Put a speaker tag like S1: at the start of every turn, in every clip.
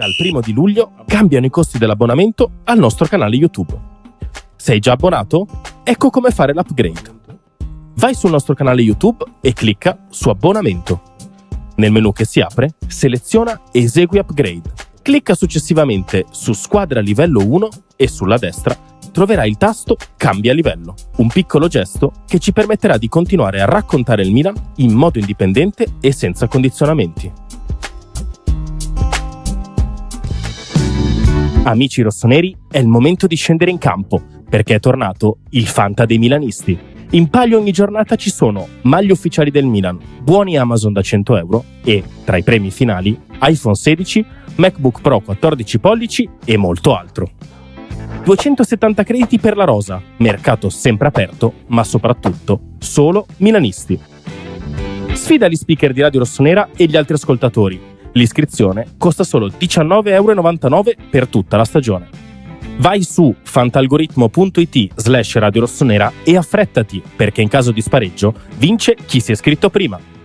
S1: Dal 1 luglio cambiano i costi dell'abbonamento al nostro canale YouTube. Sei già abbonato? Ecco come fare l'upgrade. Vai sul nostro canale YouTube e clicca su Abbonamento. Nel menu che si apre, seleziona Esegui upgrade. Clicca successivamente su Squadra livello 1 e sulla destra troverai il tasto Cambia livello, un piccolo gesto che ci permetterà di continuare a raccontare il Milan in modo indipendente e senza condizionamenti. Amici rossoneri, è il momento di scendere in campo, perché è tornato il Fanta dei milanisti. In palio ogni giornata ci sono maglie ufficiali del Milan, buoni Amazon da 100 euro e, tra i premi finali, iPhone 16, MacBook Pro 14 pollici e molto altro. 270 crediti per la rosa, mercato sempre aperto, ma soprattutto solo milanisti. Sfida gli speaker di Radio Rossonera e gli altri ascoltatori. L'iscrizione costa solo 19,99 € per tutta la stagione. Vai su fantalgoritmo.it/Radio Rossonera e affrettati, perché in caso di spareggio vince chi si è iscritto prima.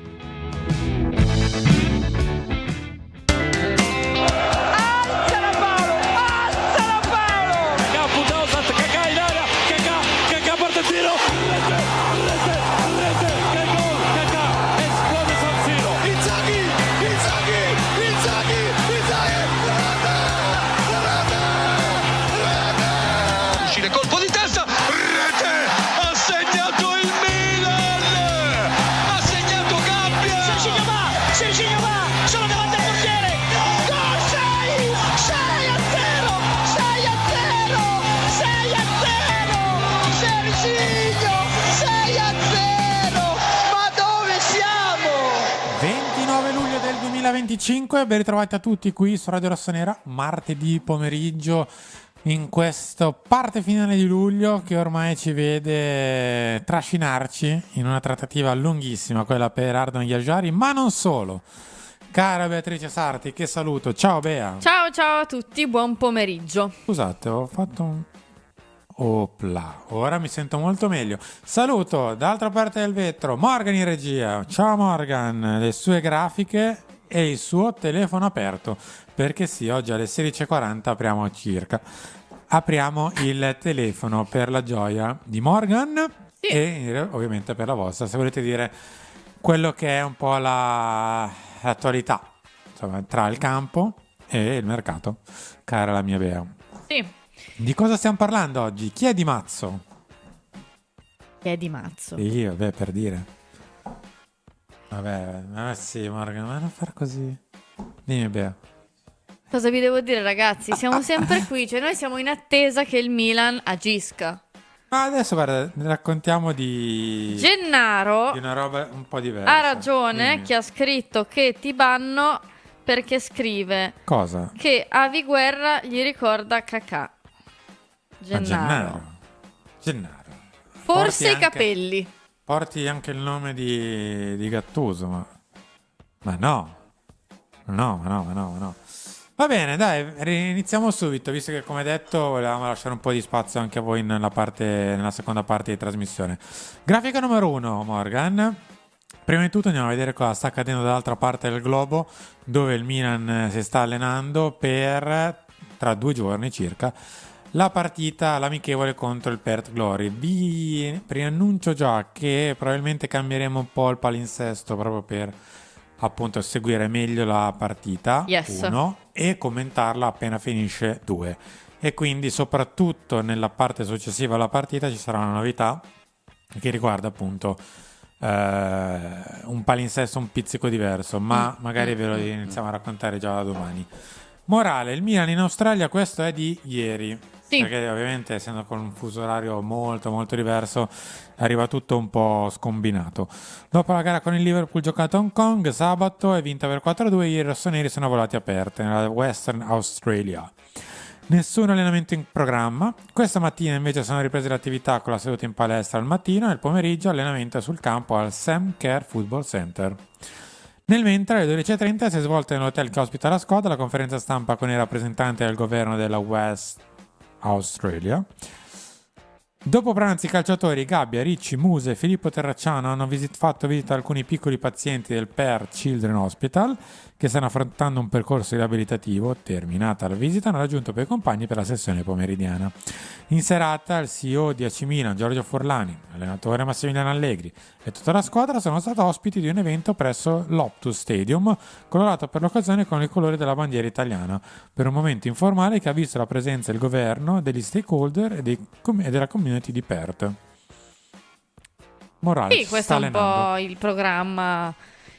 S2: Colpo di testa, rete, ha segnato il Milan, ha segnato Gabbia, Serginho va, sono davanti al portiere, gol, 6-0, Serginho, 6-0, ma dove siamo?
S3: 29 luglio del 2025, ben ritrovati a tutti qui su Radio Rossonera, martedì pomeriggio, in questa parte finale di luglio che ormai ci vede trascinarci in una trattativa lunghissima, quella per Ardon Ghiaggiari, ma non solo. Cara Beatrice Sarti, che saluto. Ciao Bea.
S4: Ciao a tutti, buon pomeriggio.
S3: Scusate, ho fatto un... Opla, ora mi sento molto meglio. Saluto dall'altra parte del vetro Morgan in regia. Ciao Morgan, le sue grafiche e il suo telefono aperto, perché sì, oggi alle 16:40 apriamo il telefono per la gioia di Morgan, sì, e ovviamente per la vostra, se volete dire quello che è un po' l'attualità, insomma, tra il campo e il mercato, cara la mia Bea.
S4: Sì.
S3: Di cosa stiamo parlando oggi? Chi è Di Mazzo?
S4: Chi è Di Mazzo?
S3: Io, beh, per dire. Vabbè, sì, Morgan, ma non far così. Dimmi, Bea.
S4: Cosa vi devo dire, ragazzi? Siamo sempre qui, cioè noi siamo in attesa che il Milan agisca.
S3: Ma adesso, guarda, ne raccontiamo di
S4: Gennaro
S3: una roba un po' diversa.
S4: ha ragione.
S3: Dimmi.
S4: Chi ha scritto che ti banno perché scrive
S3: Cosa?
S4: che Avi Guerra gli ricorda Kakà. Gennaro. Forse i capelli.
S3: Porti anche il nome di Gattuso, ma no. Va bene, dai, iniziamo subito, visto che, come detto, volevamo lasciare un po' di spazio anche a voi nella seconda parte di trasmissione. Grafica numero 1, Morgan. Prima di tutto andiamo a vedere cosa sta accadendo dall'altra parte del globo, dove il Milan si sta allenando per, tra 2 giorni circa, la partita, l'amichevole contro il Perth Glory. Vi preannuncio già che probabilmente cambieremo un po' il palinsesto proprio per appunto seguire meglio la partita,
S4: yes,
S3: 1, e commentarla appena finisce, 2. E quindi soprattutto nella parte successiva alla partita ci sarà una novità che riguarda appunto un palinsesto un pizzico diverso, ma magari ve lo iniziamo a raccontare già da domani. Morale, il Milan in Australia, questo è di ieri. Sì. Perché ovviamente essendo con un fuso orario molto molto diverso arriva tutto un po' scombinato. Dopo la gara con il Liverpool giocata a Hong Kong sabato e vinta per 4-2, i rossoneri sono volati aperte nella Western Australia. Nessun allenamento in programma. Questa mattina invece sono riprese le attività con la seduta in palestra al mattino e il pomeriggio allenamento sul campo al Sam Kerr Football Center. Nel mentre alle 12:30 si è svolta nell'hotel che ospita la squadra la conferenza stampa con i rappresentanti del governo della West Australia. Dopo pranzo i calciatori Gabbia, Ricci, Muse e Filippo Terracciano hanno fatto visita a alcuni piccoli pazienti del Perth Children Hospital che stanno affrontando un percorso riabilitativo. Terminata la visita, hanno raggiunto poi i compagni per la sessione pomeridiana. In serata il CEO di AC Milan, Giorgio Forlani, l'allenatore Massimiliano Allegri e tutta la squadra sono stati ospiti di un evento presso l'Optus Stadium, colorato per l'occasione con i colori della bandiera italiana, per un momento informale che ha visto la presenza del governo, degli stakeholder e della community di Perth. Morale,
S4: Sì, questo
S3: sta
S4: è un
S3: allenando.
S4: po' il programma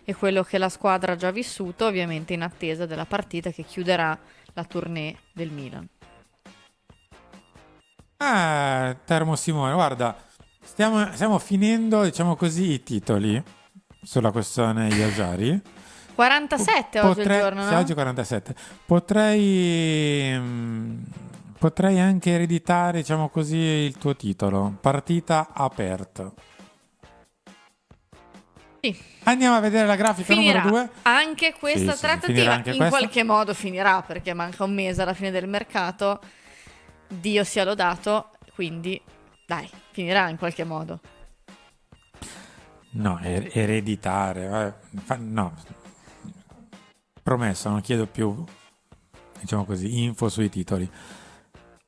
S4: e quello che la squadra ha già vissuto, ovviamente in attesa della partita che chiuderà la tournée del Milan.
S3: Termo Simone, guarda, stiamo finendo, diciamo così, i titoli sulla questione Iaggiari.
S4: 47 oggi il giorno,
S3: sì,
S4: no?
S3: oggi 47. Potrei anche ereditare, diciamo così, il tuo titolo. Partita aperta.
S4: Sì.
S3: Andiamo a vedere la grafica
S4: Finirà
S3: numero 2.
S4: anche questa
S3: Sì, finirà
S4: trattativa,
S3: anche
S4: in
S3: questa.
S4: qualche modo finirà perché manca un mese alla fine del mercato, Dio sia lodato, quindi dai, finirà in qualche modo.
S3: No, ereditare. No, promesso, non chiedo più, diciamo così, info sui titoli.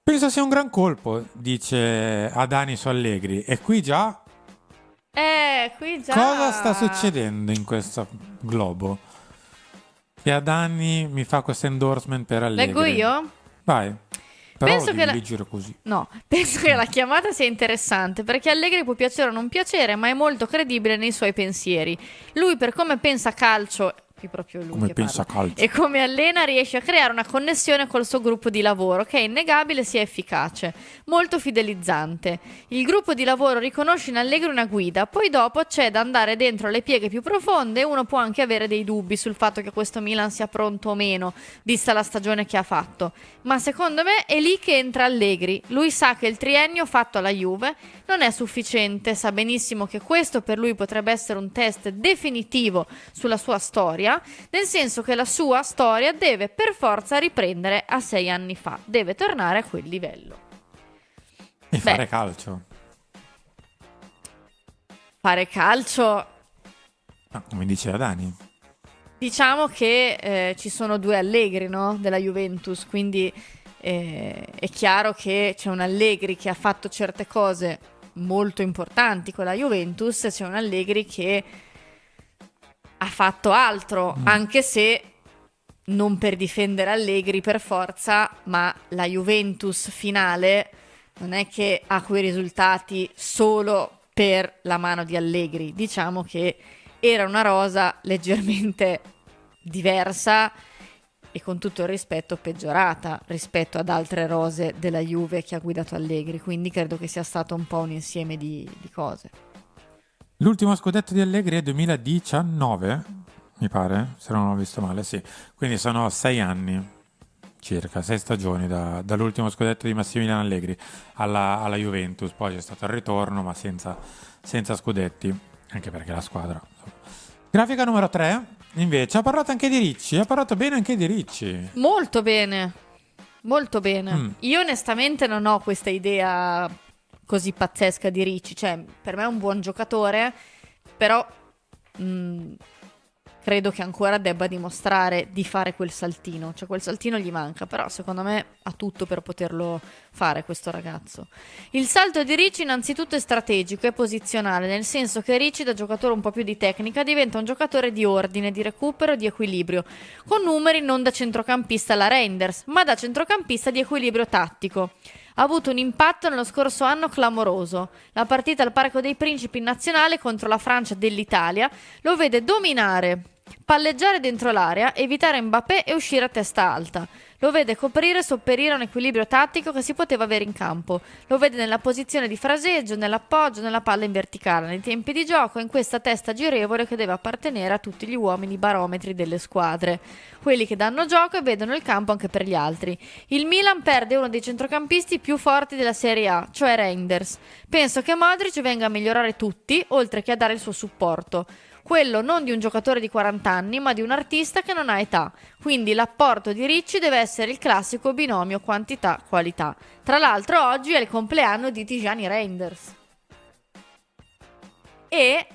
S3: Penso sia un gran colpo, dice Adani su Allegri. E qui già,
S4: Qui già...
S3: cosa sta succedendo in questo globo? Che Adani mi fa questo endorsement per Allegri.
S4: Leggo io?
S3: Vai. Però
S4: Penso
S3: lo
S4: che
S3: devi
S4: la-
S3: leggere così.
S4: No, penso che la chiamata sia interessante perché Allegri può piacere o non piacere, ma è molto credibile nei suoi pensieri. Lui, per come pensa calcio, qui proprio lui
S3: Come
S4: che
S3: pensa
S4: parla,
S3: calcio.
S4: e come allena, riesce a creare una connessione col suo gruppo di lavoro che è innegabile sia efficace, molto fidelizzante. Il gruppo di lavoro riconosce in Allegri una guida, poi dopo c'è da andare dentro le pieghe più profonde e uno può anche avere dei dubbi sul fatto che questo Milan sia pronto o meno, vista la stagione che ha fatto. Ma secondo me è lì che entra Allegri. Lui sa che il triennio fatto alla Juve non è sufficiente, sa benissimo che questo per lui potrebbe essere un test definitivo sulla sua storia, nel senso che la sua storia deve per forza riprendere a 6 anni fa, deve tornare a quel livello.
S3: E fare calcio.
S4: Fare calcio,
S3: No, come dice Adani.
S4: diciamo che ci sono due Allegri, no? Della Juventus, quindi è chiaro che c'è un Allegri che ha fatto certe cose molto importanti con la Juventus, c'è un Allegri che ha fatto altro, anche se non per difendere Allegri per forza, ma la Juventus finale non è che ha quei risultati solo per la mano di Allegri. Diciamo che era una rosa leggermente diversa e con tutto il rispetto peggiorata rispetto ad altre rose della Juve che ha guidato Allegri, quindi credo che sia stato un po' un insieme di cose.
S3: L'ultimo scudetto di Allegri è 2019, mi pare, se non ho visto male, sì. Quindi sono 6 anni, circa, 6 stagioni dall'ultimo scudetto di Massimiliano Allegri alla Juventus. Poi c'è stato il ritorno, ma senza scudetti, anche perché la squadra... insomma. Grafica numero 3, invece, ha parlato anche di Ricci, ha parlato bene anche di Ricci.
S4: Molto bene, molto bene. Io onestamente non ho questa idea così pazzesca di Ricci, cioè per me è un buon giocatore, però credo che ancora debba dimostrare di fare quel saltino, cioè quel saltino gli manca, però secondo me ha tutto per poterlo fare questo ragazzo. Il salto di Ricci innanzitutto è strategico e posizionale, nel senso che Ricci da giocatore un po' più di tecnica diventa un giocatore di ordine, di recupero, di equilibrio, con numeri non da centrocampista alla Reinders, ma da centrocampista di equilibrio tattico. Ha avuto un impatto nello scorso anno clamoroso. La partita al Parco dei Principi in nazionale contro la Francia dell'Italia lo vede dominare, palleggiare dentro l'area, evitare Mbappé e uscire a testa alta. Lo vede coprire e sopperire a un equilibrio tattico che si poteva avere in campo. Lo vede nella posizione di fraseggio, nell'appoggio, nella palla in verticale, nei tempi di gioco, in questa testa girevole che deve appartenere a tutti gli uomini barometri delle squadre. Quelli che danno gioco e vedono il campo anche per gli altri. Il Milan perde uno dei centrocampisti più forti della Serie A, cioè Reinders. Penso che Modric venga a migliorare tutti, oltre che a dare il suo supporto. Quello non di un giocatore di 40 anni, ma di un artista che non ha età. Quindi l'apporto di Ricci deve essere il classico binomio quantità-qualità. Tra l'altro oggi è il compleanno di Tijani Reinders. E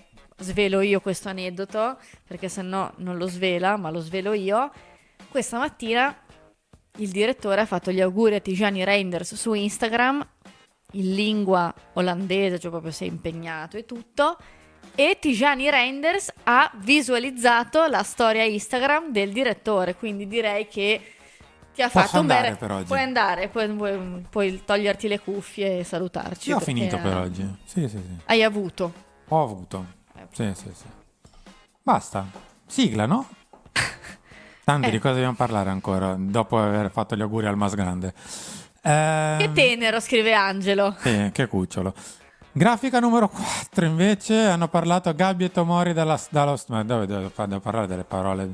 S4: svelo io questo aneddoto, perché se no non lo svela, ma lo svelo io. Questa mattina il direttore ha fatto gli auguri a Tijani Reinders su Instagram, in lingua olandese, cioè proprio si è impegnato e tutto, e Tijani Reinders ha visualizzato la storia Instagram del direttore, quindi direi che ti ha
S3: Posso
S4: fatto un
S3: andare
S4: bel...
S3: per oggi?
S4: Puoi andare, puoi toglierti le cuffie e salutarci.
S3: Io ho
S4: perché
S3: finito per oggi. Sì.
S4: Hai avuto.
S3: Ho avuto. Sì. Basta. Sigla, no? Tanti di cosa dobbiamo parlare ancora dopo aver fatto gli auguri al Mas Grande.
S4: Che tenero, scrive Angelo.
S3: Sì, che cucciolo. Grafica numero 4 invece hanno parlato Gabby e Tomori ma dove devo parlare delle parole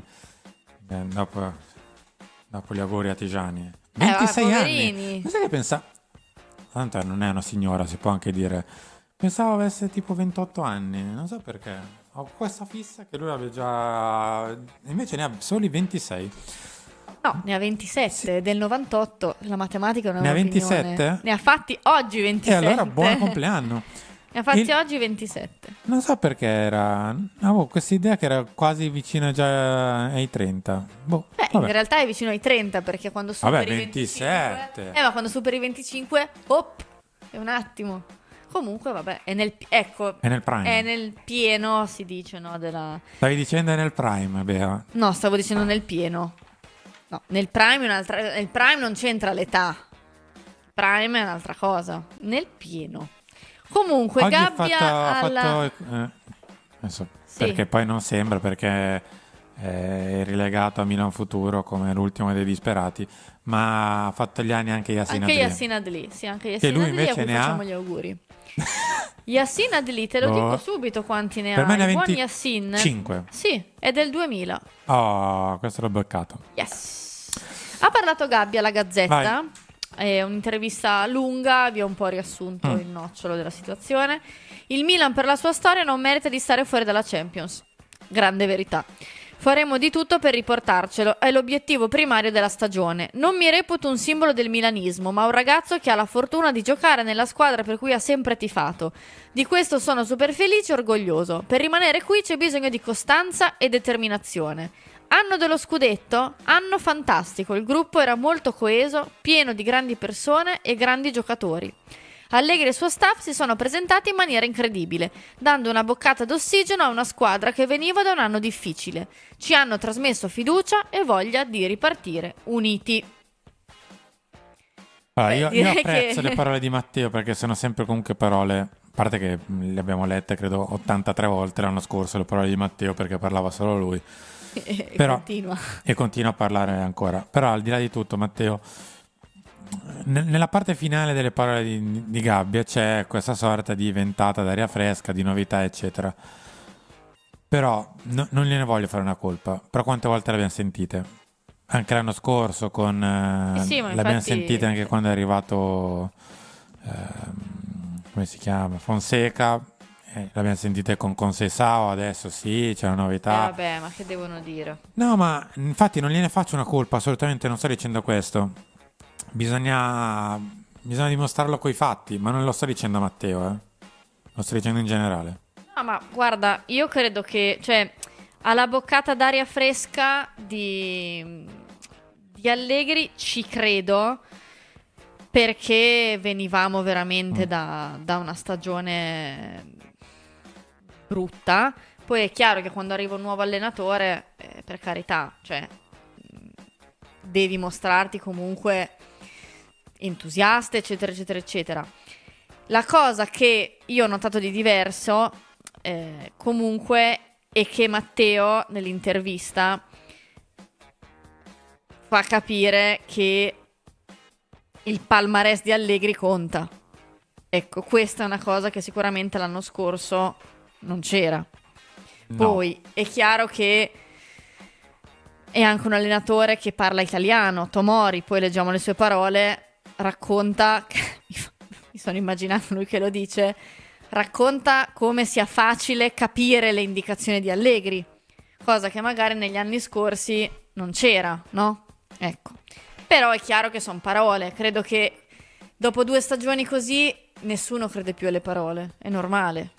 S3: dopo gli auguri a Tigiani. 26 anni.
S4: poverini.
S3: Ma sai che pensa? Tanto non è una signora, si può anche dire. Pensavo avesse tipo 28 anni, non so perché. Ho questa fissa che lui abbia già... Invece ne ha soli 26.
S4: No, ne ha 27,
S3: Sì.
S4: del 98, la matematica non è
S3: Ne ha
S4: un'opinione.
S3: 27?
S4: Ne ha fatti oggi 27.
S3: E allora buon compleanno.
S4: Ne ha fatti
S3: Il-
S4: oggi 27.
S3: Non so perché era... Avevo questa idea che era quasi vicino già ai 30. Boh,
S4: Beh, in
S3: vabbè.
S4: realtà è vicino ai 30 perché quando superi
S3: Vabbè,
S4: i 25...
S3: 27.
S4: ma quando superi i 25, hop, è un attimo. Comunque, vabbè, è nel... Ecco,
S3: È nel prime.
S4: è nel pieno, si dice, no, della...
S3: Stavi dicendo è nel prime, Bea.
S4: No, stavo dicendo nel pieno. No, nel prime, nel prime non c'entra l'età. Il prime è un'altra cosa. Nel pieno. Comunque,
S3: Oggi
S4: Gabbia alla...
S3: adesso,
S4: Sì.
S3: perché poi non sembra, perché è rilegato a Milan Futuro come l'ultimo dei disperati, ma ha fatto gli anni anche Yassin
S4: Anche
S3: Adli.
S4: Yassin Adli, sì, anche
S3: Che
S4: Yassin
S3: lui
S4: Adli, a
S3: invece
S4: cui
S3: ne ha-
S4: facciamo gli auguri. Yassin Adli, te lo
S3: Boh.
S4: dico subito quanti ne
S3: Per
S4: ha.
S3: me ne ha
S4: Il buon
S3: 25.
S4: Yassin. Sì, è del 2000.
S3: Oh, questo l'ho beccato.
S4: Yes. Ha parlato Gabbia alla Gazzetta. È un'intervista lunga, vi ho un po' riassunto il nocciolo della situazione. Il Milan per la sua storia non merita di stare fuori dalla Champions. Grande verità. Faremo di tutto per riportarcelo, è l'obiettivo primario della stagione. Non mi reputo un simbolo del milanismo, ma un ragazzo che ha la fortuna di giocare nella squadra per cui ha sempre tifato. Di questo sono super felice e orgoglioso. Per rimanere qui c'è bisogno di costanza e determinazione. Anno dello scudetto? Anno fantastico, il gruppo era molto coeso, pieno di grandi persone e grandi giocatori. Allegri e il suo staff si sono presentati in maniera incredibile, dando una boccata d'ossigeno a una squadra che veniva da un anno difficile. Ci hanno trasmesso fiducia e voglia di ripartire uniti.
S3: Allora, io
S4: direi
S3: apprezzo
S4: che-
S3: le parole di Matteo perché sono sempre comunque parole, a parte che le abbiamo lette credo 83 volte l'anno scorso le parole di Matteo perché parlava solo lui
S4: E
S3: Però-
S4: continua.
S3: e continua a parlare ancora. Però al di là di tutto Matteo, nella parte finale delle parole di Gabbia c'è questa sorta di ventata d'aria fresca, di novità eccetera. Però non gliene voglio fare una colpa. Però quante volte l'abbiamo sentite? Anche l'anno scorso con
S4: sì, ma
S3: l'abbiamo
S4: infatti-
S3: sentita anche quando è arrivato come si chiama? Fonseca, l'abbiamo sentita con Conceição, adesso sì, c'è una novità.
S4: Vabbè, ma che devono dire?
S3: No, ma infatti non gliene faccio una colpa, assolutamente non sto dicendo questo. Bisogna dimostrarlo coi fatti, ma non lo sto dicendo a Matteo, lo sto dicendo in generale.
S4: No, ma guarda, io credo che, cioè, alla boccata d'aria fresca di Allegri ci credo, perché venivamo veramente da una stagione brutta. Poi è chiaro che quando arriva un nuovo allenatore, per carità, cioè, devi mostrarti comunque entusiasta, eccetera, eccetera, eccetera. La cosa che io ho notato di diverso, comunque, è che Matteo, nell'intervista, fa capire che il palmarès di Allegri conta. Ecco, questa è una cosa che sicuramente l'anno scorso non c'era.
S3: No.
S4: Poi è chiaro che è anche un allenatore che parla italiano. Tomori, poi leggiamo le sue parole, racconta, mi sono immaginando lui che lo dice, racconta come sia facile capire le indicazioni di Allegri, cosa che magari negli anni scorsi non c'era, no? Ecco. Però è chiaro che sono parole, credo che dopo 2 stagioni così nessuno crede più alle parole, è normale.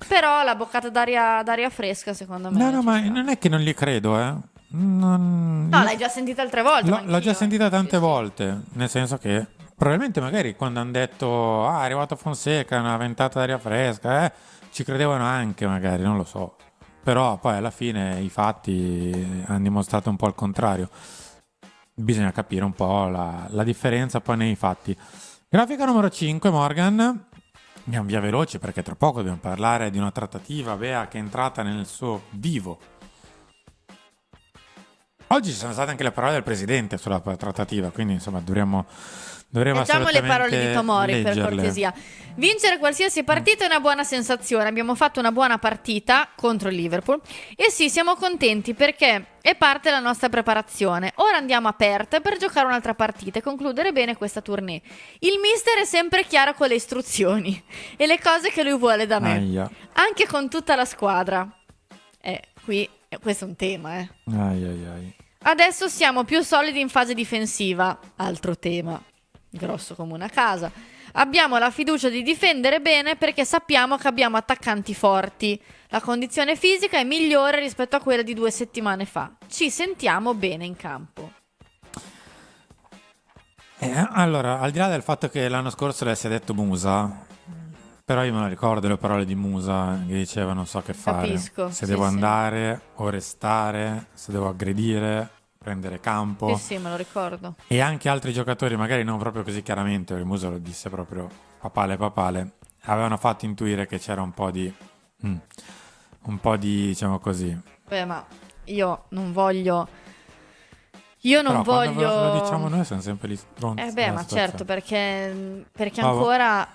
S4: Però la boccata d'aria fresca, secondo me.
S3: No,
S4: ci
S3: ma
S4: sta.
S3: non è che non gli credo, eh.
S4: No, l'hai già sentita altre volte. ma
S3: L'ho già
S4: anch'io.
S3: sentita tante
S4: Sì, sì.
S3: volte, nel senso che probabilmente magari quando hanno detto è arrivato Fonseca, una ventata d'aria fresca, ci credevano anche magari, non lo so. Però poi alla fine i fatti hanno dimostrato un po' il contrario. Bisogna capire un po' la differenza poi nei fatti. Grafica numero 5, Morgan. Andiamo via veloci perché tra poco dobbiamo parlare di una trattativa, Bea, che è entrata nel suo vivo. Oggi ci sono state anche le parole del presidente sulla trattativa, quindi insomma dovremmo
S4: Leggiamo le parole
S3: assolutamente
S4: di Tomori per
S3: leggerle.
S4: cortesia. Vincere qualsiasi partita è una buona sensazione. Abbiamo fatto una buona partita contro il Liverpool e sì, siamo contenti perché è parte della nostra preparazione. Ora andiamo aperte per giocare un'altra partita e concludere bene questa tournée. Il mister è sempre chiaro con le istruzioni e le cose che lui vuole da me,
S3: Aia,
S4: anche con tutta la squadra. Questo è un tema,
S3: ai, ai, ai.
S4: Adesso siamo più solidi in fase difensiva, altro tema, grosso come una casa. Abbiamo la fiducia di difendere bene perché sappiamo che abbiamo attaccanti forti. La condizione fisica è migliore rispetto a quella di 2 settimane fa. Ci sentiamo bene in campo.
S3: Allora, al di là del fatto che l'anno scorso le si è detto Musa, però io me lo ricordo le parole di Musa che diceva non so che fare.
S4: Capisco,
S3: Se
S4: sì,
S3: devo
S4: sì.
S3: andare o restare, se devo aggredire, prendere campo.
S4: Sì, me lo ricordo.
S3: E anche altri giocatori, magari non proprio così chiaramente, perché Musa lo disse proprio papale, avevano fatto intuire che c'era un po' di, diciamo così.
S4: Beh, ma io non voglio... Io non
S3: Però quando
S4: voglio...
S3: lo diciamo noi sono sempre lì stronzi.
S4: Beh,
S3: della
S4: ma
S3: situazione.
S4: certo, perché
S3: Bravo.
S4: ancora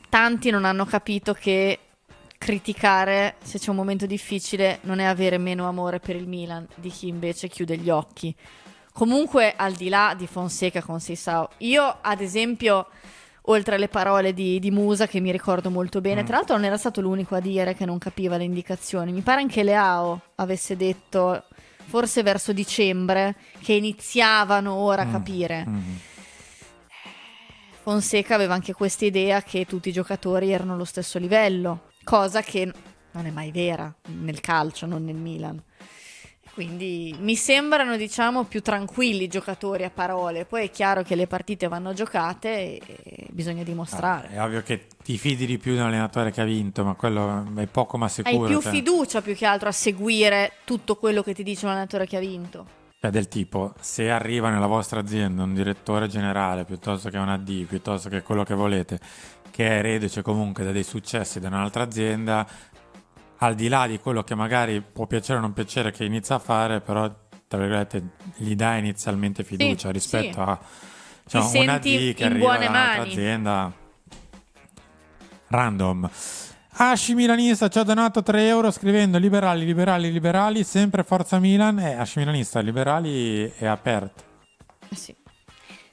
S4: tanti non hanno capito che criticare se c'è un momento difficile non è avere meno amore per il Milan di chi invece chiude gli occhi. Comunque, al di là di Fonseca con Seisao, io ad esempio, oltre alle parole di Musa che mi ricordo molto bene, tra l'altro non era stato l'unico a dire che non capiva le indicazioni, mi pare anche Leao avesse detto, forse verso dicembre, che iniziavano ora a capire. Fonseca aveva anche questa idea che tutti i giocatori erano allo stesso livello, cosa che non è mai vera nel calcio, non nel Milan. Quindi mi sembrano, diciamo, più tranquilli i giocatori a parole. Poi è chiaro che le partite vanno giocate e bisogna dimostrare.
S3: È ovvio che ti fidi di più di un allenatore che ha vinto, ma quello è poco ma sicuro.
S4: Hai più
S3: cioè.
S4: fiducia più che altro a seguire tutto quello che ti dice un allenatore che ha vinto.
S3: Cioè, del tipo, se arriva nella vostra azienda un direttore generale piuttosto che un AD, piuttosto che quello che volete, che è reduce comunque da dei successi da un'altra azienda, al di là di quello che magari può piacere o non piacere che inizia a fare, però, tra virgolette, gli dà inizialmente fiducia
S4: Sì,
S3: rispetto
S4: sì.
S3: a
S4: Ti
S3: un AD
S4: senti
S3: che
S4: in
S3: arriva
S4: buone
S3: da un'altra
S4: mani.
S3: azienda random. Asci Milanista ci ha donato 3 euro scrivendo liberali, liberali, liberali, sempre Forza Milan. Asci Milanista, liberali è aperto.
S4: Sì.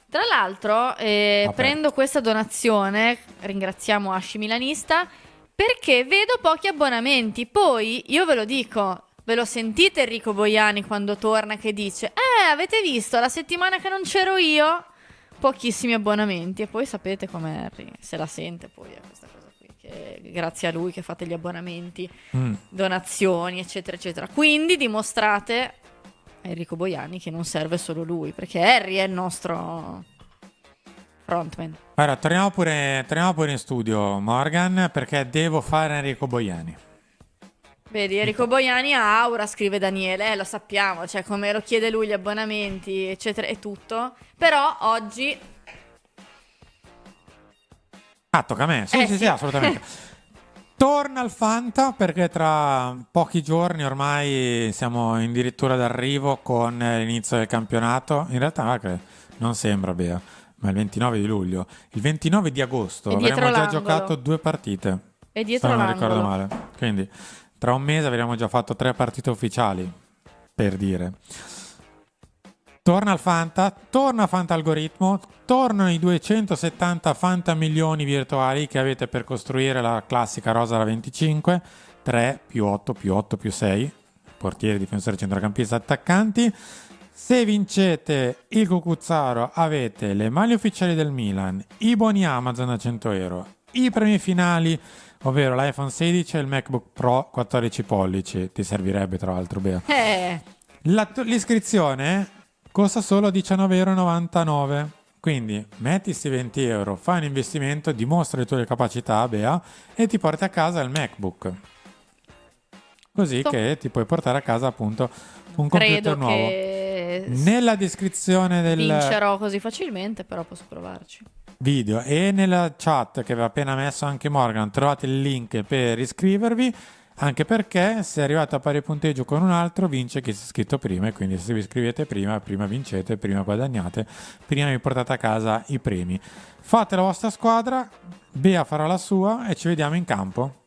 S4: Tra l'altro, prendo questa donazione, ringraziamo Asci Milanista, perché vedo pochi abbonamenti. Poi, io ve lo dico, ve lo sentite Enrico Boiani quando torna che dice avete visto la settimana che non c'ero io? Pochissimi abbonamenti. E poi sapete com'è Harry, se la sente poi questa cosa qui, che grazie a lui che fate gli abbonamenti, donazioni, eccetera, eccetera. Quindi dimostrate a Enrico Boiani che non serve solo lui, perché Harry è il nostro frontman.
S3: Allora, torniamo pure in studio, Morgan, perché devo fare Enrico Boiani.
S4: Vedi, Enrico Boiani ha aura, scrive Daniele, lo sappiamo, cioè come lo chiede lui gli abbonamenti, eccetera, e tutto. Però oggi...
S3: Tocca a me, sì, assolutamente. Torna al Fanta perché tra pochi giorni ormai siamo addirittura d'arrivo con l'inizio del campionato. In realtà non sembra, Bea, ma il 29 di luglio. Il 29 di agosto
S4: È dietro
S3: avremo già
S4: l'angolo.
S3: giocato 2 partite.
S4: È dietro
S3: se non
S4: l'angolo.
S3: ricordo male. Quindi tra un mese avremo già fatto 3 partite ufficiali, per dire. Torna al Fanta, torna Fanta Algoritmo, tornano i 270 Fanta milioni virtuali che avete per costruire la classica rosa da 25, 3 più 8 più 8 più 6, portiere, difensore, centrocampista, attaccanti. Se vincete il Cucuzzaro avete le maglie ufficiali del Milan, i buoni Amazon a 100 euro, i premi finali ovvero l'iPhone 16 e il MacBook Pro 14 pollici. Ti servirebbe tra l'altro, Bea. L'iscrizione costa solo €19,99. Quindi metti sti €20, fai un investimento, dimostra le tue capacità, Bea, e ti porti a casa il MacBook. Così che ti puoi portare a casa appunto un computer nuovo.
S4: Che
S3: nella descrizione del
S4: vincerò così facilmente, però posso provarci.
S3: video e nella chat che aveva appena messo anche Morgan trovate il link per iscrivervi, anche perché se arrivate a pari punteggio con un altro vince chi si è iscritto prima, e quindi se vi iscrivete prima vincete, prima guadagnate, prima vi portate a casa i premi. Fate la vostra squadra, Bea farà la sua e ci vediamo in campo.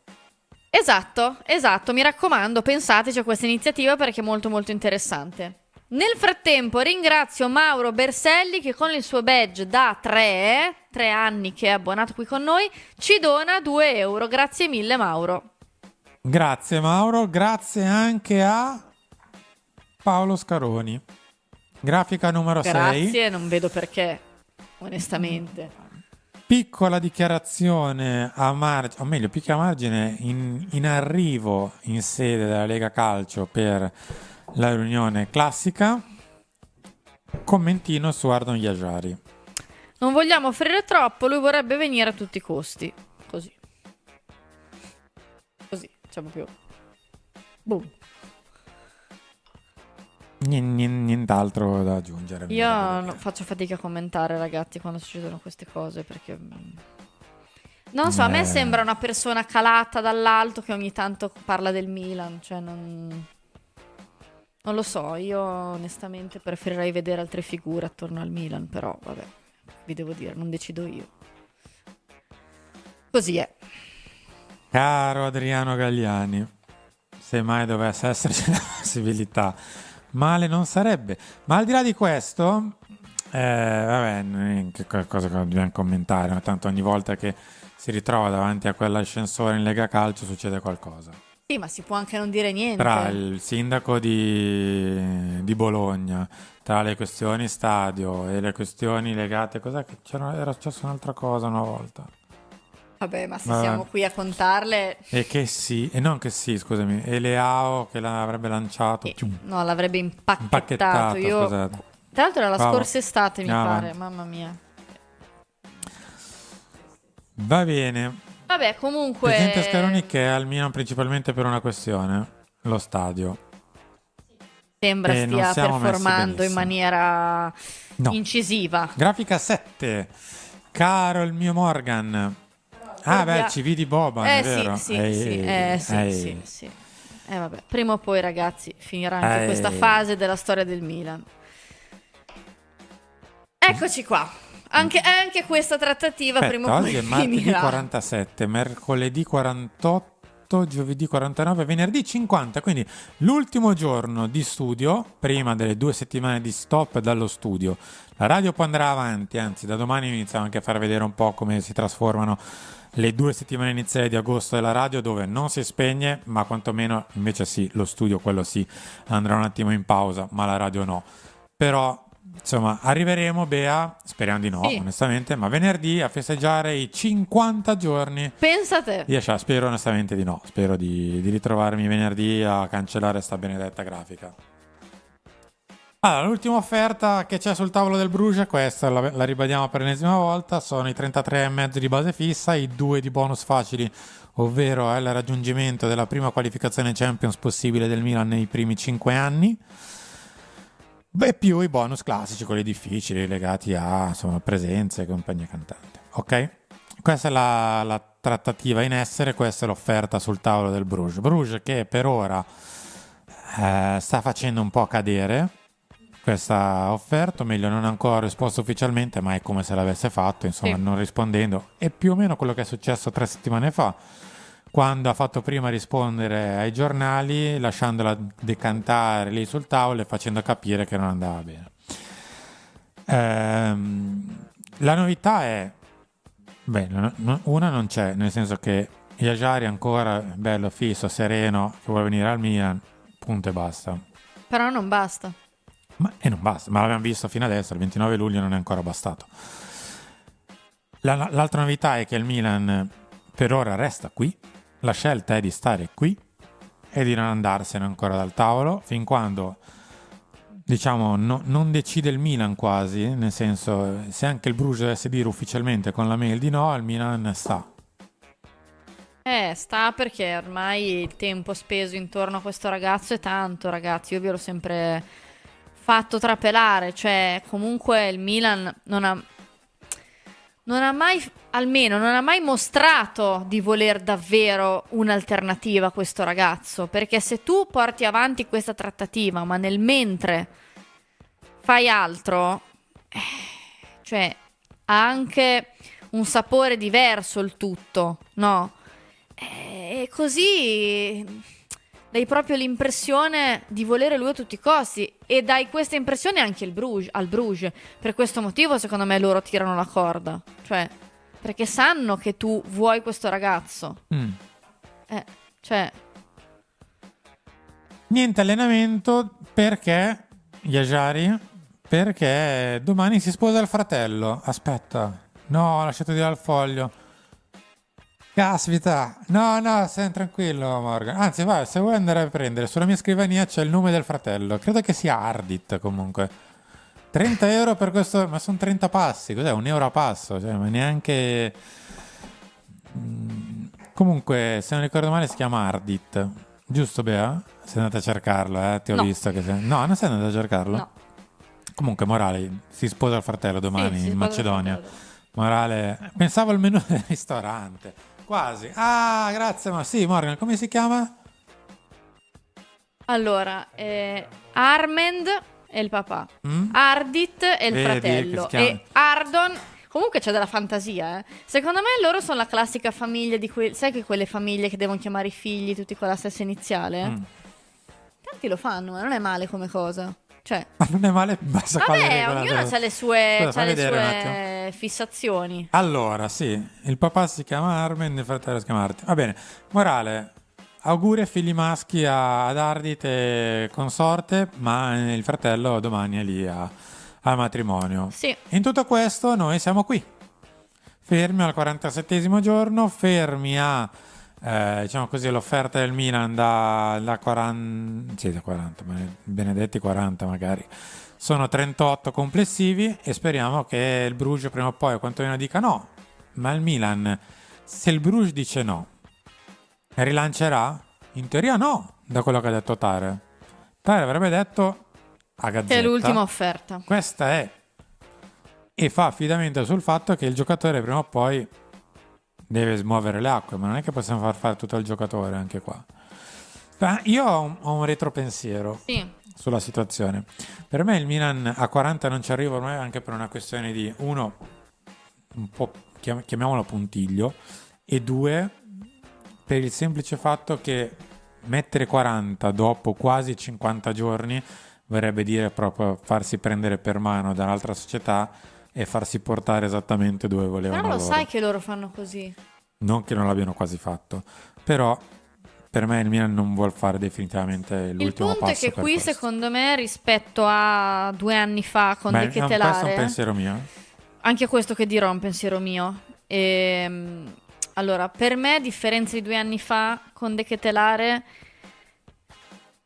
S4: Esatto, mi raccomando, pensateci a questa iniziativa perché è molto molto interessante. Nel frattempo ringrazio Mauro Berselli che con il suo badge da 3 anni che è abbonato qui con noi ci dona €2. Grazie mille Mauro.
S3: Grazie Mauro, grazie anche a Paolo Scaroni. Grafica numero 6.
S4: Grazie, non vedo perché, onestamente.
S3: Piccola dichiarazione a margine, o meglio, più che a margine, in arrivo in sede della Lega Calcio per la riunione classica. Commentino su Ardon Jajari.
S4: Non vogliamo offrire troppo, lui vorrebbe venire a tutti i costi. Così, c'è proprio. Boom.
S3: Nient'altro da aggiungere.
S4: Io faccio fatica a commentare, ragazzi, quando succedono queste cose perché non so, a me sembra una persona calata dall'alto che ogni tanto parla del Milan, cioè non lo so, io onestamente preferirei vedere altre figure attorno al Milan, però vabbè, vi devo dire, non decido io. Così è.
S3: Caro Adriano Gagliani, se mai dovesse esserci la possibilità, male non sarebbe. Ma al di là di questo, vabbè, che cosa che dobbiamo commentare, no? Tanto ogni volta che si ritrova davanti a quell'ascensore in Lega Calcio succede qualcosa.
S4: Sì, ma si può anche non dire niente.
S3: Tra il sindaco di Bologna, tra le questioni stadio e le questioni legate, cos'è che era successo un'altra cosa una volta?
S4: Vabbè, ma se siamo qui a contarle.
S3: E non che sì, scusami, e Leao che l'avrebbe lanciato.
S4: No, l'avrebbe impacchettato.
S3: Scusate.
S4: Tra l'altro era la
S3: Bravo.
S4: scorsa estate, mi
S3: Andiamo
S4: pare,
S3: avanti.
S4: mamma mia.
S3: Va bene.
S4: Vabbè, comunque.
S3: Presidente Scaroni che è al Milan principalmente per una questione, lo stadio.
S4: Sembra
S3: E non
S4: stia
S3: siamo messi
S4: performando in
S3: benissimo.
S4: maniera
S3: No.
S4: incisiva.
S3: Grafica 7. Caro il mio Morgan. Ah, beh, ci vidi Boban, è vero?
S4: Sì. Vabbè, prima o poi, ragazzi, finirà anche questa fase della storia del Milan. Eccoci qua. Anche questa trattativa prima o
S3: oggi è
S4: poi
S3: martedì
S4: finirà.
S3: 47, mercoledì 48, giovedì 49, venerdì 50, quindi l'ultimo giorno di studio, prima delle 2 settimane di stop dallo studio. La radio poi andrà avanti, anzi da domani iniziamo anche a far vedere un po' come si trasformano le 2 settimane iniziali di agosto della radio, dove non si spegne, ma quantomeno invece sì, lo studio quello sì, andrà un attimo in pausa, ma la radio no. Però insomma arriveremo, Bea, speriamo di no,
S4: Sì.
S3: onestamente, ma venerdì a festeggiare i 50 giorni.
S4: Pensa a te.
S3: Spero onestamente di no, spero di ritrovarmi venerdì a cancellare sta benedetta grafica. Allora, l'ultima offerta che c'è sul tavolo del Bruges, questa la ribadiamo per l'ennesima volta, sono i 33,5 di base fissa, i 2 di bonus facili, ovvero il raggiungimento della prima qualificazione Champions possibile del Milan nei primi 5 anni, e più i bonus classici, quelli difficili, legati a insomma, presenze e compagnia cantante. Ok? Questa è la trattativa in essere, questa è l'offerta sul tavolo del Bruges. Bruges che per ora sta facendo un po' cadere questa offerta, o meglio non ha ancora risposto ufficialmente, ma è come se l'avesse fatto, insomma,
S4: Sì.
S3: non rispondendo. È più o meno quello che è successo 3 settimane fa, quando ha fatto prima rispondere ai giornali, lasciandola decantare lì sul tavolo e facendo capire che non andava bene. La novità è, una non c'è, nel senso che Jajari ancora bello, fisso, sereno, che vuole venire al Milan, punto e basta.
S4: Però non basta.
S3: E non basta, ma l'abbiamo visto fino adesso, il 29 luglio non è ancora bastato. L'altra novità è che il Milan per ora resta qui, la scelta è di stare qui e di non andarsene ancora dal tavolo fin quando, diciamo, non decide il Milan quasi, nel senso, se anche il Bruges dovesse dire ufficialmente con la mail di no, il Milan sta.
S4: Sta perché ormai il tempo speso intorno a questo ragazzo è tanto, ragazzi. Io vi l'ho sempre fatto trapelare. Cioè, comunque il Milan non ha mai, almeno non ha mai mostrato di voler davvero un'alternativa a questo ragazzo. Perché se tu porti avanti questa trattativa, ma nel mentre fai altro, cioè ha anche un sapore diverso il tutto, no? E così dai proprio l'impressione di volere lui a tutti i costi e dai questa impressione anche al Bruges. Per questo motivo secondo me loro tirano la corda, cioè perché sanno che tu vuoi questo ragazzo. Cioè
S3: Niente allenamento perché Yajari? Perché domani si sposa il fratello. Aspetta, no, ho lasciato dire al foglio. Caspita, no, stai tranquillo Morgan. Anzi, vai, se vuoi andare a prendere, sulla mia scrivania c'è il nome del fratello. Credo che sia Ardit comunque. 30 euro per questo, ma sono 30 passi, cos'è? €1 a passo, cioè, ma neanche... Comunque, se non ricordo male si chiama Ardit. Giusto, Bea? Sei andata a cercarlo, ti ho
S4: No.
S3: visto che sei... No, non sei andata a cercarlo?
S4: no.
S3: Comunque, morale, si sposa il fratello domani
S4: Sì, si
S3: in
S4: sposa il
S3: Macedonia.
S4: fratello.
S3: Morale, pensavo al menù del ristorante. Quasi. Ah, grazie, ma sì, Morgan, come si chiama?
S4: Allora, Armand è il papà,
S3: Mm?
S4: Ardit è il
S3: Vedi,
S4: fratello
S3: che si chiama-
S4: e Ardon... Comunque c'è della fantasia, eh. Secondo me loro sono la classica famiglia di quei... Sai che quelle famiglie che devono chiamare i figli tutti con la stessa iniziale?
S3: Mm.
S4: Tanti lo fanno, non è male come cosa. Cioè,
S3: Ma non è male, basta qua le
S4: vabbè,
S3: regole.
S4: ognuno ha le sue,
S3: Scusa, fammi
S4: c'ha le
S3: vedere un
S4: sue fissazioni.
S3: Allora, sì, il papà si chiama Armen, il fratello si chiama Arti. Va bene, morale, auguri a figli maschi ad Ardit e consorte, ma il fratello domani è lì al matrimonio.
S4: Sì,
S3: In tutto questo noi siamo qui, fermi al 47esimo giorno, fermi a, diciamo così, l'offerta del Milan da 40, sì, da 40, ma benedetti 40 magari. Sono 38 complessivi e speriamo che il Bruges prima o poi quantomeno dica no. Ma il Milan, se il Bruges dice no, rilancerà? In teoria no, da quello che ha detto Tare. Tare avrebbe detto a Gazzetta.
S4: che è l'ultima offerta.
S3: Questa è. E fa affidamento sul fatto che il giocatore prima o poi deve smuovere le acque, ma non è che possiamo far fare tutto al giocatore anche qua. Io ho un retropensiero
S4: Sì,
S3: sulla situazione. Per me il Milan a 40 non ci arriva ormai anche per una questione di uno, un po' chiamiamolo puntiglio, e due, per il semplice fatto che mettere 40 dopo quasi 50 giorni vorrebbe dire proprio farsi prendere per mano dall'altra società e farsi portare esattamente dove volevano
S4: però lo
S3: loro.
S4: sai che loro fanno così.
S3: Non che non l'abbiano quasi fatto, però per me il Milan non vuol fare definitivamente
S4: Il
S3: l'ultimo
S4: punto è
S3: passo
S4: che
S3: per
S4: qui,
S3: questo.
S4: secondo me, rispetto a 2 anni fa con
S3: Beh,
S4: De
S3: questo è un
S4: Ketelare,
S3: pensiero mio.
S4: anche questo che dirò è un pensiero mio. Allora, per me, a differenza di 2 anni fa con De Ketelare,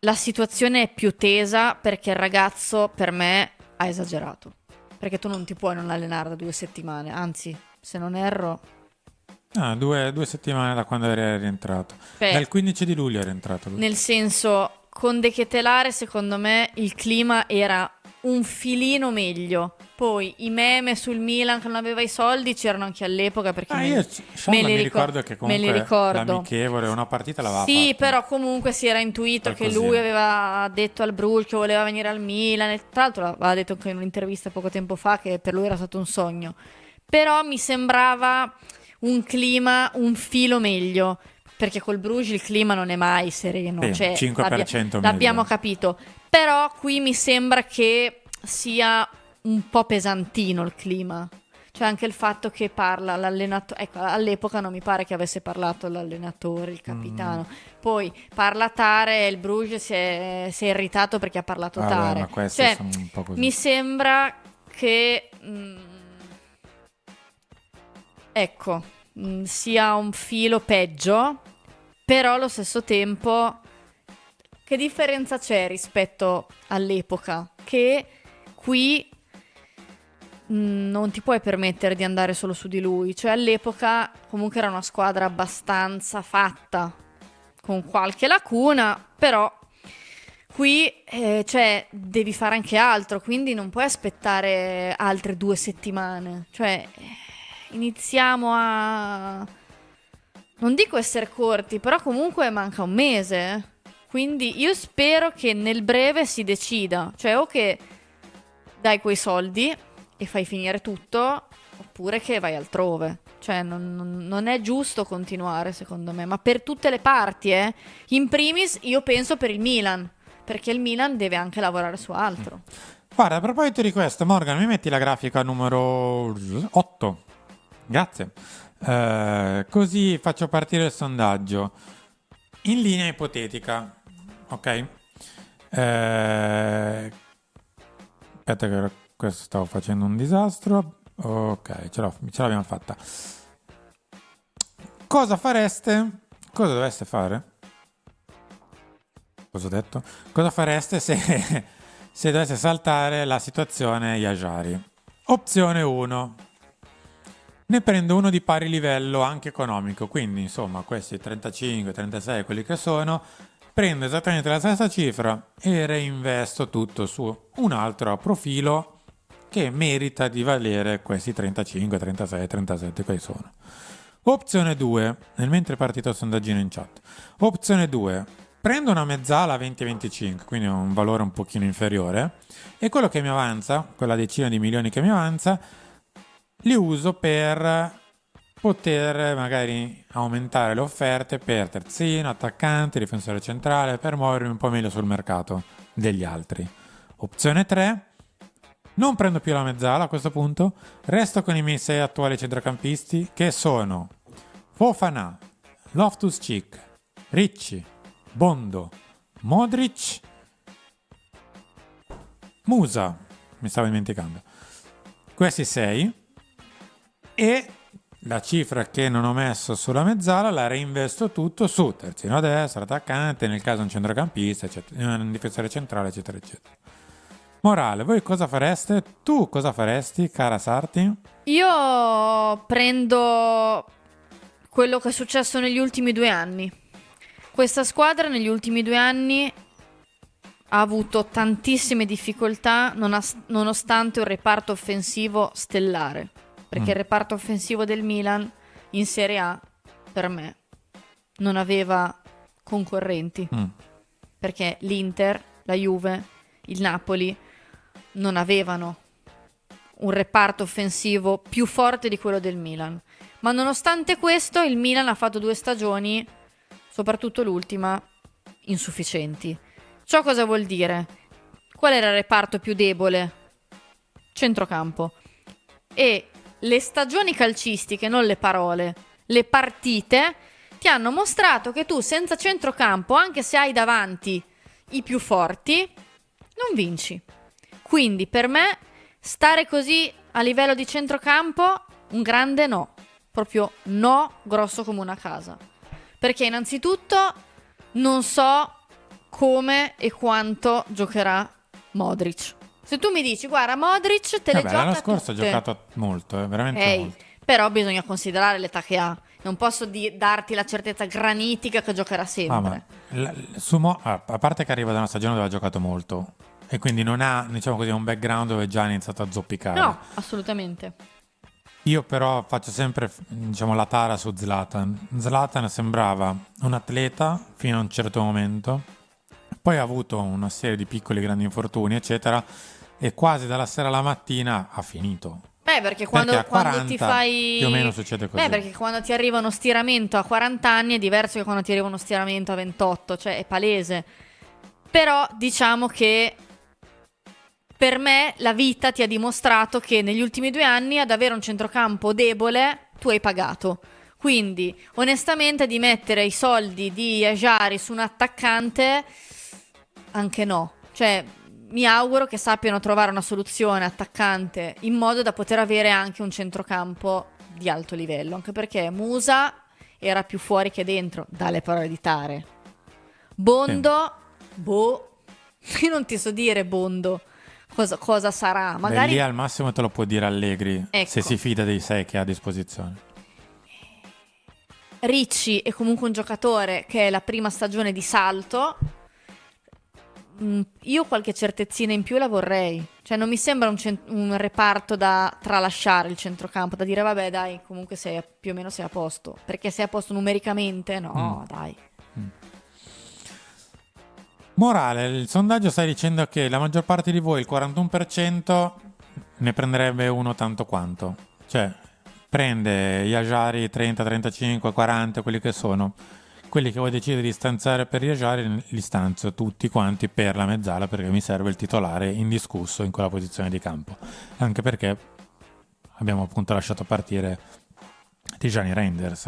S4: la situazione è più tesa perché il ragazzo, per me, ha esagerato. Perché tu non ti puoi non allenare da 2 settimane, anzi, se non erro...
S3: Ah, due settimane da quando era rientrato.
S4: Cioè,
S3: Dal 15 di luglio è rientrato lui.
S4: nel senso, con De Ketelare, secondo me, il clima era un filino meglio. Poi i meme sul Milan che non aveva i soldi c'erano anche all'epoca perché
S3: Io Scialla mi ricordo che
S4: me li
S3: comunque
S4: ricordo.
S3: l'amichevole, una partita l'aveva
S4: Sì,
S3: fatta.
S4: però comunque si era intuito che
S3: Qualcosina.
S4: lui aveva detto al Bruges che voleva venire al Milan. E tra l'altro aveva detto anche in un'intervista poco tempo fa che per lui era stato un sogno. Però mi sembrava un clima un filo meglio. Perché col Bruges il clima non è mai sereno.
S3: Sì,
S4: Cioè,
S3: 5%
S4: l'abbiamo
S3: meglio.
S4: capito. Però qui mi sembra che sia un po' pesantino il clima. Cioè anche il fatto che parla l'allenatore, ecco, all'epoca non mi pare che avesse parlato l'allenatore, il capitano. Poi parla Tare e il Bruges si è irritato perché ha parlato
S3: Vabbè,
S4: Tare.
S3: ma questi
S4: Cioè,
S3: sono un po' così.
S4: mi sembra che ecco, sia un filo peggio, però allo stesso tempo che differenza c'è rispetto all'epoca? Che qui non ti puoi permettere di andare solo su di lui, cioè all'epoca comunque era una squadra abbastanza fatta, con qualche lacuna, però qui cioè, devi fare anche altro, quindi non puoi aspettare altre 2 settimane, cioè iniziamo a, non dico essere corti, però comunque manca un mese, quindi io spero che nel breve si decida, cioè o che dai quei soldi e fai finire tutto, oppure che vai altrove. Cioè non è giusto continuare, secondo me, ma per tutte le parti, eh. In primis io penso per il Milan, perché il Milan deve anche lavorare su altro.
S3: Guarda, a proposito di questo, Morgan, mi metti la grafica numero 8. Grazie. Così faccio partire il sondaggio. In linea ipotetica, ok? Aspetta che questo stavo facendo un disastro. Ok, ce l'abbiamo fatta. Cosa fareste? Cosa dovreste fare? Cosa ho detto? Cosa fareste se dovesse saltare la situazione Yajari? Opzione 1. Ne prendo uno di pari livello anche economico, quindi insomma questi 35, 36, quelli che sono, prendo esattamente la stessa cifra e reinvesto tutto su un altro profilo che merita di valere questi 35, 36, 37 che sono. Opzione 2, nel mentre è partito il sondaggino in chat. Opzione 2, prendo una mezzala 20-25, quindi un valore un pochino inferiore, e quello che mi avanza, quella decina di milioni che mi avanza, li uso per poter magari aumentare le offerte per terzino, attaccante, difensore centrale, per muovermi un po' meglio sul mercato degli altri. Opzione 3, non prendo più la mezzala a questo punto, resto con i miei 6 attuali centrocampisti che sono Fofana, Loftus-Cheek, Ricci, Bondo, Modric, Musa, mi stavo dimenticando. Questi 6, e la cifra che non ho messo sulla mezzala la reinvesto tutto su terzino a destra, attaccante, nel caso un centrocampista, eccetera, un difensore centrale, eccetera, eccetera. Morale, voi cosa fareste? Tu cosa faresti, cara Sarti?
S4: Io prendo quello che è successo negli ultimi 2 anni. Questa squadra negli ultimi 2 anni ha avuto tantissime difficoltà nonostante un reparto offensivo stellare. Perché il reparto offensivo del Milan in Serie A, per me, non aveva concorrenti. Perché l'Inter, la Juve, il Napoli non avevano un reparto offensivo più forte di quello del Milan. Ma nonostante questo, il Milan ha fatto 2 stagioni, soprattutto l'ultima, insufficienti. Ciò cosa vuol dire? Qual era il reparto più debole? Centrocampo. E le stagioni calcistiche, non le parole, le partite, ti hanno mostrato che tu senza centrocampo, anche se hai davanti i più forti, non vinci. Quindi per me stare così a livello di centrocampo, un grande no. Proprio no, grosso come una casa. Perché innanzitutto non so come e quanto giocherà Modric. Se tu mi dici, guarda, Modric te le gioca
S3: l'anno scorso
S4: tutte.
S3: ha giocato molto, veramente molto.
S4: Però bisogna considerare l'età che ha. Non posso darti la certezza granitica che giocherà sempre.
S3: A parte che arriva da una stagione dove ha giocato molto e quindi non ha, diciamo così, un background dove già ha iniziato a zoppicare.
S4: No, assolutamente.
S3: Io però faccio sempre, diciamo, la tara su Zlatan. Zlatan sembrava un atleta fino a un certo momento, poi ha avuto una serie di piccoli grandi infortuni, eccetera, e quasi dalla sera alla mattina ha finito.
S4: Perché quando,
S3: a 40
S4: ti fai
S3: più o meno succede così.
S4: Perché quando ti arriva uno stiramento a 40 anni è diverso che quando ti arriva uno stiramento a 28, cioè è palese. Però diciamo che per me la vita ti ha dimostrato che negli ultimi 2 anni ad avere un centrocampo debole tu hai pagato. Quindi onestamente di mettere i soldi di Ajari su un attaccante anche no. Cioè mi auguro che sappiano trovare una soluzione attaccante in modo da poter avere anche un centrocampo di alto livello, anche perché Musa era più fuori che dentro, dalle parole di Tare. Bondo, io non ti so dire Bondo cosa sarà, magari
S3: lì al massimo te lo può dire Allegri,
S4: Ecco.
S3: se si fida dei 6 che ha a disposizione.
S4: Ricci è comunque un giocatore che è la prima stagione di salto. Io qualche certezzina in più la vorrei, cioè non mi sembra un reparto da tralasciare il centrocampo, da dire vabbè dai, comunque più o meno sei a posto, perché sei a posto numericamente, no dai.
S3: Morale, il sondaggio sta dicendo che la maggior parte di voi, il 41%, ne prenderebbe uno tanto quanto. Cioè, prende Yajari 30, 35, 40, quelli che sono. Quelli che vuoi decidere di stanziare per Yajari, li stanzio tutti quanti per la mezzala, perché mi serve il titolare indiscusso in quella posizione di campo. Anche perché abbiamo appunto lasciato partire Tijani Reinders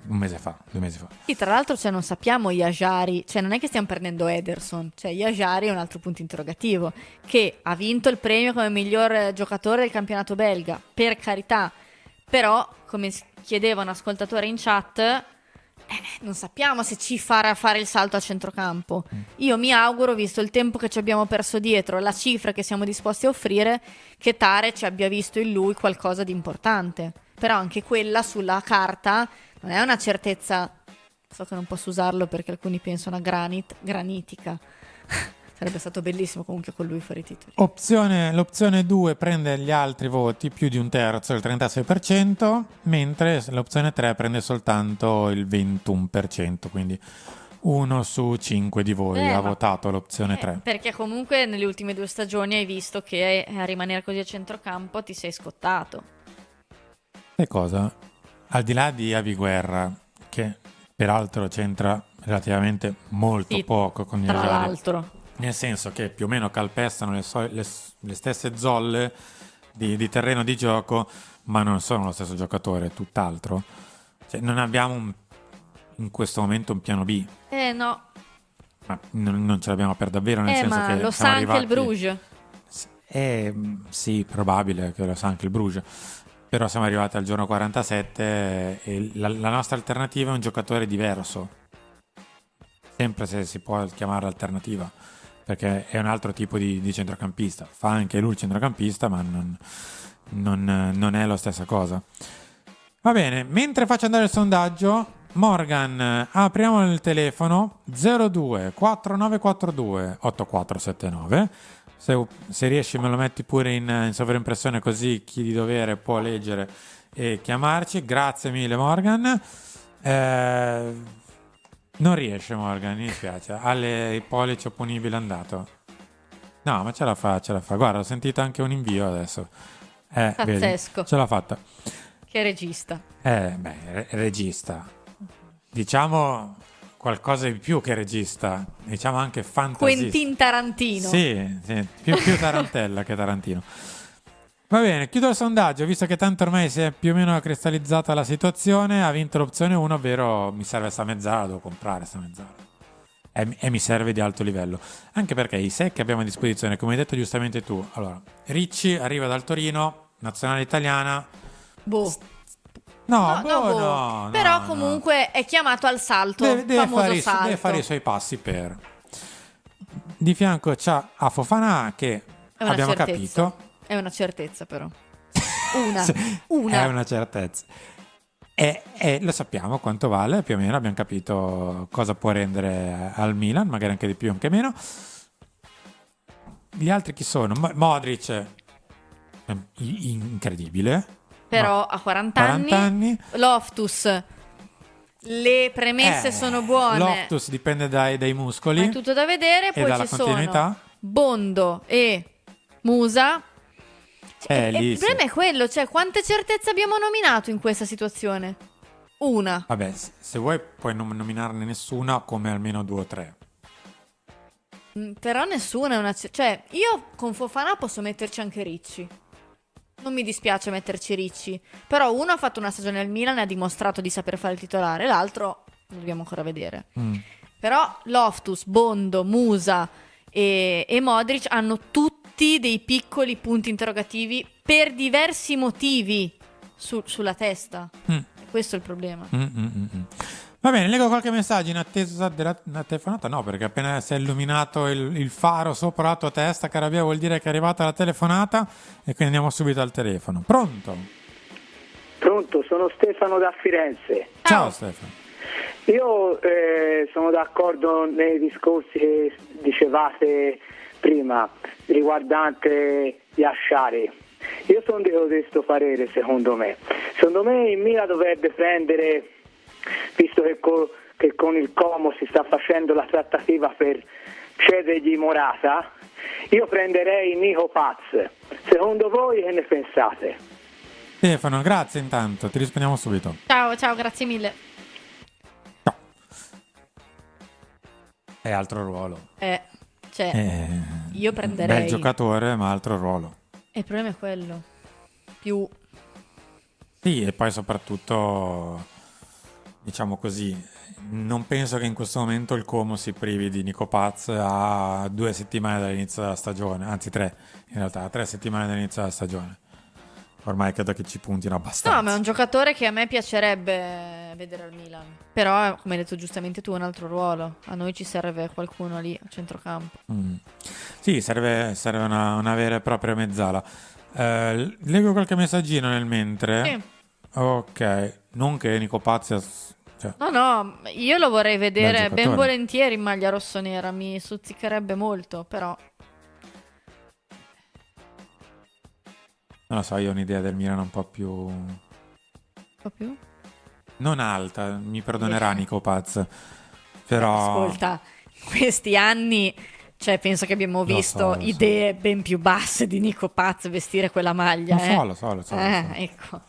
S3: un mese fa, 2 mesi fa.
S4: Sì, tra l'altro non sappiamo Yajari, cioè non è che stiamo prendendo Ederson, cioè Yajari è un altro punto interrogativo, che ha vinto il premio come miglior giocatore del campionato belga, per carità, però come chiedeva un ascoltatore in chat, non sappiamo se ci farà fare il salto a centrocampo. Io mi auguro, visto il tempo che ci abbiamo perso dietro, la cifra che siamo disposti a offrire, che Tare ci abbia visto in lui qualcosa di importante. Però anche quella sulla carta non è una certezza, so che non posso usarlo perché alcuni pensano a granitica. Sarebbe stato bellissimo comunque con lui fuori titoli.
S3: L'opzione 2 prende gli altri voti, più di un terzo, il 36%, mentre l'opzione 3 prende soltanto il 21%, quindi 1 su 5 di voi ha votato l'opzione 3.
S4: Perché comunque nelle ultime 2 stagioni hai visto che a rimanere così a centrocampo ti sei scottato.
S3: E cosa? Al di là di Aviguerra, che peraltro c'entra relativamente molto poco con
S4: Tra
S3: Yajari,
S4: l'altro,
S3: nel senso che più o meno calpestano le stesse zolle di terreno di gioco, ma non sono lo stesso giocatore, tutt'altro. Cioè, non abbiamo in questo momento un piano B.
S4: no.
S3: Ma non ce l'abbiamo per davvero, nel senso
S4: Ma
S3: che
S4: lo
S3: siamo
S4: sa anche il
S3: arrivati...
S4: Bruges.
S3: Sì, probabile che lo sa anche il Bruges. Però siamo arrivati al giorno 47 e la nostra alternativa è un giocatore diverso. Sempre se si può chiamare alternativa, perché è un altro tipo di centrocampista. Fa anche lui il centrocampista, ma non è la stessa cosa. Va bene, mentre faccio andare il sondaggio, Morgan, apriamo il telefono 02 4942 8479. Se riesci me lo metti pure in sovraimpressione, così chi di dovere può leggere e chiamarci. Grazie mille Morgan. Non riesce Morgan, mi dispiace, ha i pollici opponibili andato. No, ma ce la fa. Guarda, ho sentito anche un invio adesso.
S4: Pazzesco.
S3: Vedi, ce l'ha fatta.
S4: Che regista.
S3: Regista. Diciamo qualcosa di più che regista, diciamo anche fantasista.
S4: Quentin Tarantino.
S3: Sì, più tarantella che Tarantino. Va bene, chiudo il sondaggio, visto che tanto ormai si è più o meno cristallizzata la situazione. Ha vinto l'opzione 1, ovvero mi serve sta mezzala, devo comprare sta mezzala. E mi serve di alto livello. Anche perché i 6 che abbiamo a disposizione, come hai detto giustamente tu, allora, Ricci arriva dal Torino, nazionale italiana. No.
S4: Però comunque è chiamato al salto,
S3: deve
S4: salto.
S3: fare i suoi passi per... Di fianco c'ha a Fofana, che abbiamo capito...
S4: È una certezza però.
S3: Una. È una certezza. E lo sappiamo quanto vale, più o meno abbiamo capito cosa può rendere al Milan, magari anche di più, anche meno. Gli altri chi sono? Modric, incredibile.
S4: Però a 40 anni. Loftus, le premesse sono buone.
S3: Loftus dipende dai muscoli.
S4: Ma è tutto da vedere.
S3: E
S4: poi
S3: dalla
S4: ci
S3: continuità.
S4: sono Bondo e Musa. Il
S3: Lì
S4: problema è quello, cioè quante certezze abbiamo nominato in questa situazione? Una.
S3: Vabbè, se vuoi puoi nominarne nessuna, come almeno 2 o 3.
S4: Però nessuna è una... Cioè, io con Fofana posso metterci anche Ricci. Non mi dispiace metterci Ricci. Però uno ha fatto una stagione al Milan e ha dimostrato di saper fare il titolare. L'altro lo dobbiamo ancora vedere. Però Loftus, Bondo, Musa e Modric hanno tutti dei piccoli punti interrogativi per diversi motivi sulla testa. Questo è il problema.
S3: Va bene, leggo qualche messaggio in attesa della telefonata. No, perché appena si è illuminato il faro sopra la tua testa, Carabia, vuol dire che è arrivata la telefonata e quindi andiamo subito al telefono. Pronto?
S5: Pronto, sono Stefano da Firenze.
S3: Ciao Stefano.
S5: Io sono d'accordo nei discorsi che dicevate prima riguardante gli Asciari. Io sono di questo parere, secondo me. Secondo me il Milan dovrebbe prendere, visto che con il Como si sta facendo la trattativa per cedergli Morata, io prenderei Nico Paz. Secondo voi che ne pensate?
S3: Stefano, grazie intanto, ti rispondiamo subito.
S4: Ciao, grazie mille.
S3: Ciao. È altro ruolo.
S4: Io prenderei...
S3: Bel giocatore, ma altro ruolo.
S4: E il problema è quello. Più...
S3: Sì, e poi soprattutto, diciamo così, non penso che in questo momento il Como si privi di Nico Paz a 2 settimane dall'inizio della stagione, anzi 3, in realtà a 3 settimane dall'inizio della stagione. Ormai credo che ci puntino abbastanza.
S4: No, ma è un giocatore che a me piacerebbe vedere al Milan. Però, come hai detto giustamente tu, è un altro ruolo. A noi ci serve qualcuno lì a centrocampo.
S3: Sì, serve una vera e propria mezzala. Leggo qualche messaggino nel mentre.
S4: Sì.
S3: Ok, non che Nico Paz cioè,
S4: No, io lo vorrei vedere
S3: Bel
S4: ben
S3: giocatore.
S4: volentieri in maglia rossonera. Mi stuzzicherebbe molto, però...
S3: non lo so, io ho un'idea del Milan un po' più...
S4: Un po' più?
S3: non alta, mi perdonerà Nico Paz, però...
S4: Ascolta, in questi anni... Cioè, penso che abbiamo visto
S3: Lo so.
S4: idee ben più basse di Nico Paz vestire quella maglia.
S3: Lo so.
S4: Ecco.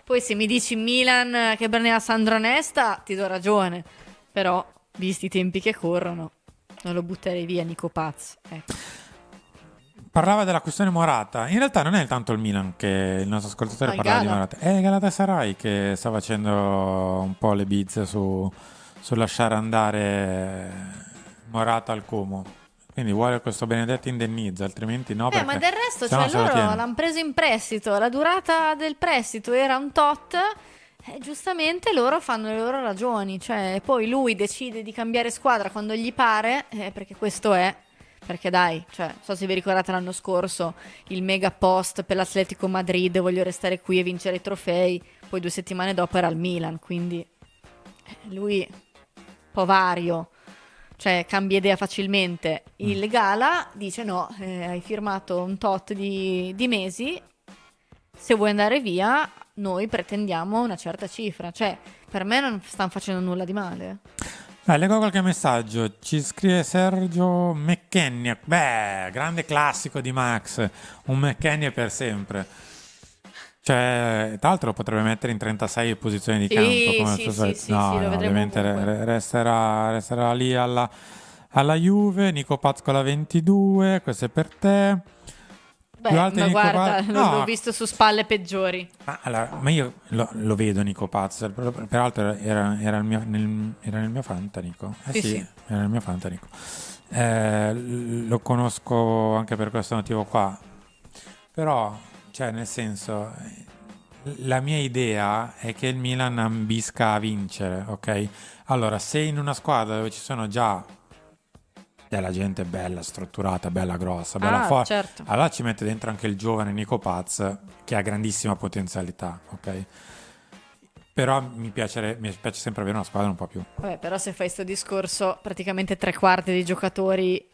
S4: Poi se mi dici Milan che prendeva Sandro Nesta, ti do ragione. Però, visti i tempi che corrono, non lo butterei via Nico Paz. Ecco.
S3: Parlava della questione Morata. In realtà non è tanto il Milan che il nostro ascoltatore
S4: No,
S3: parlava di
S4: Gala.
S3: Morata. È Galatasaray che sta facendo un po' le bizze su lasciare andare Morata al Como. Quindi vuole questo benedetto indennizzo, altrimenti no.
S4: Ma del resto, cioè, loro l'hanno preso in prestito. La durata del prestito era un tot. Giustamente loro fanno le loro ragioni. Cioè, poi lui decide di cambiare squadra quando gli pare. Perché questo è. Perché dai, cioè, non so se vi ricordate l'anno scorso il mega post per l'Atletico Madrid, voglio restare qui e vincere i trofei. Poi 2 settimane dopo era al Milan. Quindi lui, povario. Cioè cambia idea facilmente. Il Gala dice no, hai firmato un tot di mesi, se vuoi andare via noi pretendiamo una certa cifra. Cioè per me non stanno facendo nulla di male.
S3: Leggo qualche messaggio. Ci scrive Sergio McKennie. Beh, grande classico di Max. Un McKennie per sempre. Cioè, tra l'altro lo potrebbe mettere in 36 posizioni di campo come al suo solito. No,
S4: lo vedremo
S3: ovviamente
S4: ovunque.
S3: resterà lì alla Juve. Nico Paz con la 22, questo è per te.
S4: Beh,
S3: Più alti
S4: ma
S3: di Nico
S4: guarda,
S3: Paz?
S4: l'ho visto su spalle peggiori.
S3: Ma io lo vedo Nico Paz, peraltro era nel mio Fantanico.
S4: Sì.
S3: Era nel mio Fantanico. Lo conosco anche per questo motivo qua. Però, cioè, nel senso, la mia idea è che il Milan ambisca a vincere, ok? Allora, se in una squadra dove ci sono già della gente bella, strutturata, bella grossa, bella forte,
S4: certo.
S3: allora ci mette dentro anche il giovane Nico Paz, che ha grandissima potenzialità, ok? Però mi piace sempre avere una squadra un po' più.
S4: Vabbè, però se fai sto discorso, praticamente 3/4 dei giocatori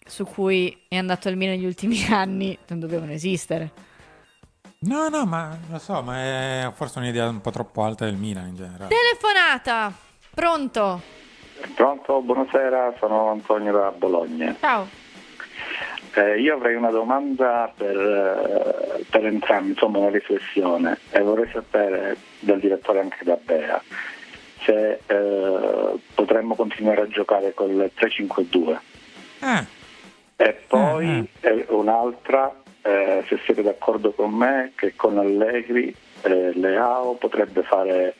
S4: su cui è andato il Milan negli ultimi anni non dovevano esistere.
S3: No, ma lo so, ma è forse un'idea un po' troppo alta del Milan in generale.
S4: Telefonata! Pronto?
S6: Pronto, buonasera, sono Antonio da Bologna.
S4: Ciao.
S6: Io avrei una domanda per entrambi, insomma una riflessione, e vorrei sapere dal direttore anche da Bea se potremmo continuare a giocare col 3-5-2. E poi un'altra, se siete d'accordo con me, che con Allegri Leao potrebbe fare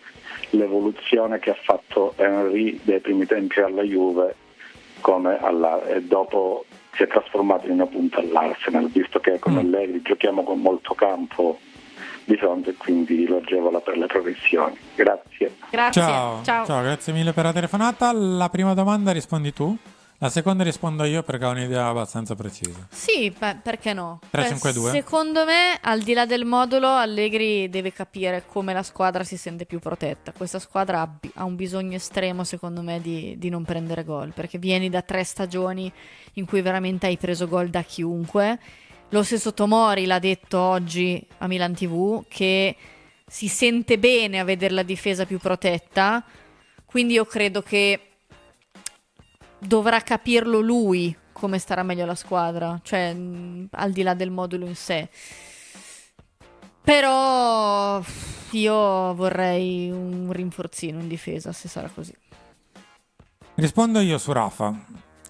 S6: l'evoluzione che ha fatto Henry dei primi tempi alla Juve e dopo si è trasformato in una punta all'Arsenal, visto che con Allegri giochiamo con molto campo di fronte e quindi lo agevola per le progressioni. Grazie.
S4: Grazie.
S3: Ciao, grazie mille per la telefonata. La prima domanda rispondi tu, la seconda rispondo io perché ho un'idea abbastanza precisa.
S4: Sì, perché no?
S3: 3-5-2?
S4: Secondo me, al di là del modulo, Allegri deve capire come la squadra si sente più protetta. Questa squadra ha un bisogno estremo, secondo me, di non prendere gol, perché vieni da 3 stagioni in cui veramente hai preso gol da chiunque. Lo stesso Tomori l'ha detto oggi a Milan TV, che si sente bene a vedere la difesa più protetta, quindi io credo che dovrà capirlo lui come starà meglio la squadra, cioè al di là del modulo in sé. Però io vorrei un rinforzino in difesa, se sarà così.
S3: Rispondo io su Rafa.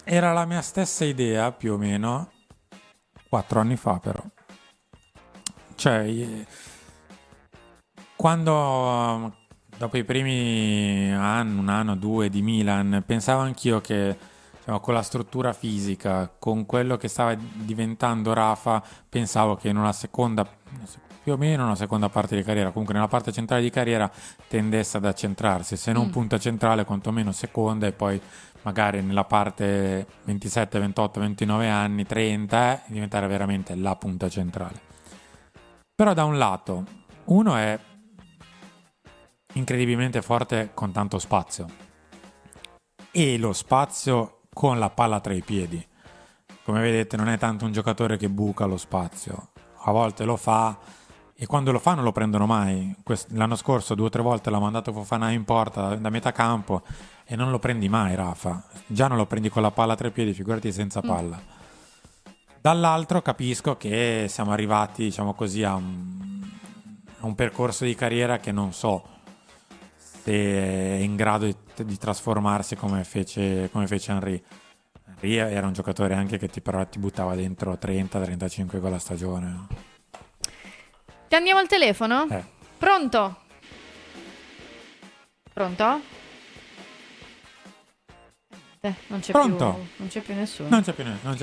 S3: Era la mia stessa idea più o meno 4 anni fa, però. Cioè, quando dopo i primi anni, 1 anno, 2 di Milan, pensavo anch'io che, diciamo, con la struttura fisica, con quello che stava diventando Rafa, pensavo che in una seconda, più o meno una seconda parte di carriera, comunque nella parte centrale di carriera, tendesse ad accentrarsi, se non punta centrale, quantomeno seconda, e poi magari nella parte 27, 28, 29 anni, 30, diventare veramente la punta centrale. Però da un lato, uno è incredibilmente forte con tanto spazio, e lo spazio con la palla tra i piedi. Come vedete, non è tanto un giocatore che buca lo spazio, a volte lo fa, e quando lo fa non lo prendono mai. L'anno scorso 2 o 3 volte l'ha mandato Fofana in porta da metà campo e non lo prendi mai, Rafa. Già non lo prendi con la palla tra i piedi, figurati senza palla. Dall'altro capisco che siamo arrivati, diciamo così, a un percorso di carriera che non so se è in grado di trasformarsi come fece Henry. Henry era un giocatore anche che però ti buttava dentro 30-35 con la stagione.
S4: Ti andiamo al telefono? Pronto? Pronto? Non c'è
S3: Pronto?
S4: più, non c'è più nessuno.
S3: Non c'è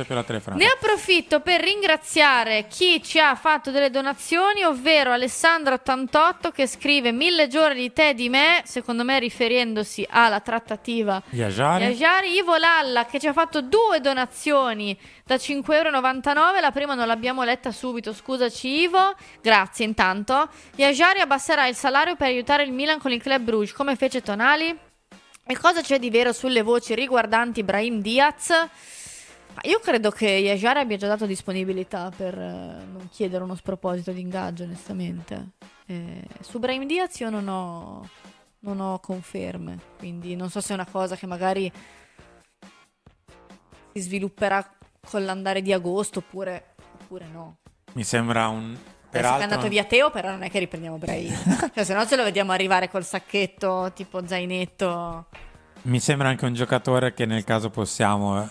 S3: più la telefonata.
S4: Ne approfitto per ringraziare chi ci ha fatto delle donazioni, ovvero Alessandro88 che scrive 1000 giorni di te e di me, secondo me riferendosi alla trattativa
S3: Yajari.
S4: Ivo Lalla che ci ha fatto 2 donazioni da 5,99 €, la prima non l'abbiamo letta subito, scusaci Ivo, grazie intanto. Yajari abbasserà il salario per aiutare il Milan con il Club Brugge, come fece Tonali? E cosa c'è di vero sulle voci riguardanti Brahim Diaz? Io credo che Yajari abbia già dato disponibilità per non chiedere uno sproposito di ingaggio, onestamente. Su Brahim Diaz io non ho conferme, quindi non so se è una cosa che magari si svilupperà con l'andare di agosto oppure no.
S3: Mi sembra un...
S4: Peraltro... è andato via Teo, però non è che riprendiamo Brahim. Cioè, se no ce lo vediamo arrivare col sacchetto tipo zainetto.
S3: Mi sembra anche un giocatore che nel caso possiamo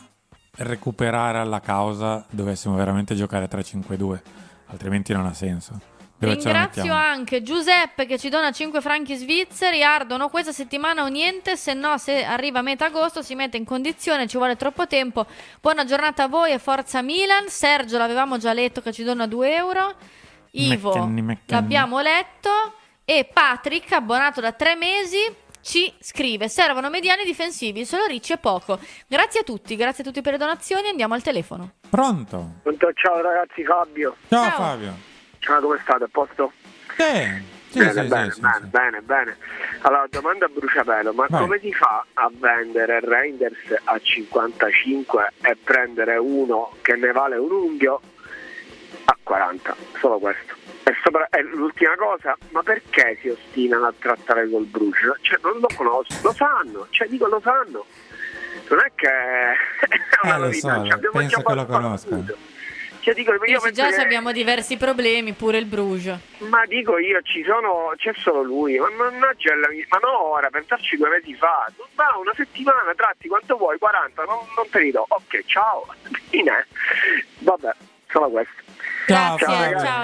S3: recuperare alla causa dovessimo veramente giocare 3-5-2, altrimenti non ha senso.
S4: Ringrazio anche Giuseppe che ci dona 5 franchi svizzeri. Ardo, no, questa settimana o niente, se no se arriva a metà agosto si mette in condizione, ci vuole troppo tempo. Buona giornata a voi e forza Milan. Sergio l'avevamo già letto che ci dona 2 euro. Ivo l'abbiamo letto, e Patrick, abbonato da 3 mesi, ci scrive: servono mediani difensivi, solo Ricci e poco. Grazie a tutti per le donazioni. Andiamo al telefono.
S3: Pronto?
S5: Ciao ragazzi, Fabio.
S3: Ciao Fabio.
S5: Ciao, come state? A posto? Bene. Allora, domanda a bruciapelo, ma
S3: vai.
S5: Come si fa a vendere Reinders a 55 e prendere uno che ne vale un unghio a 40? Solo questo. E l'ultima cosa, ma perché si ostinano a trattare col Bruges? Cioè, non lo conosco, lo sanno, lo sanno. Non è che è una novità,
S3: lo so, penso che lo conoscano.
S5: Cioè, dico, io
S4: già
S5: che...
S4: abbiamo diversi problemi, pure il Bruges.
S5: Ma dico io, c'è solo lui, ma no ora, pensarci 2 mesi fa, va una settimana, tratti quanto vuoi, 40, non te li do, ok, ciao, fine. Vabbè, solo questo.
S4: Grazie,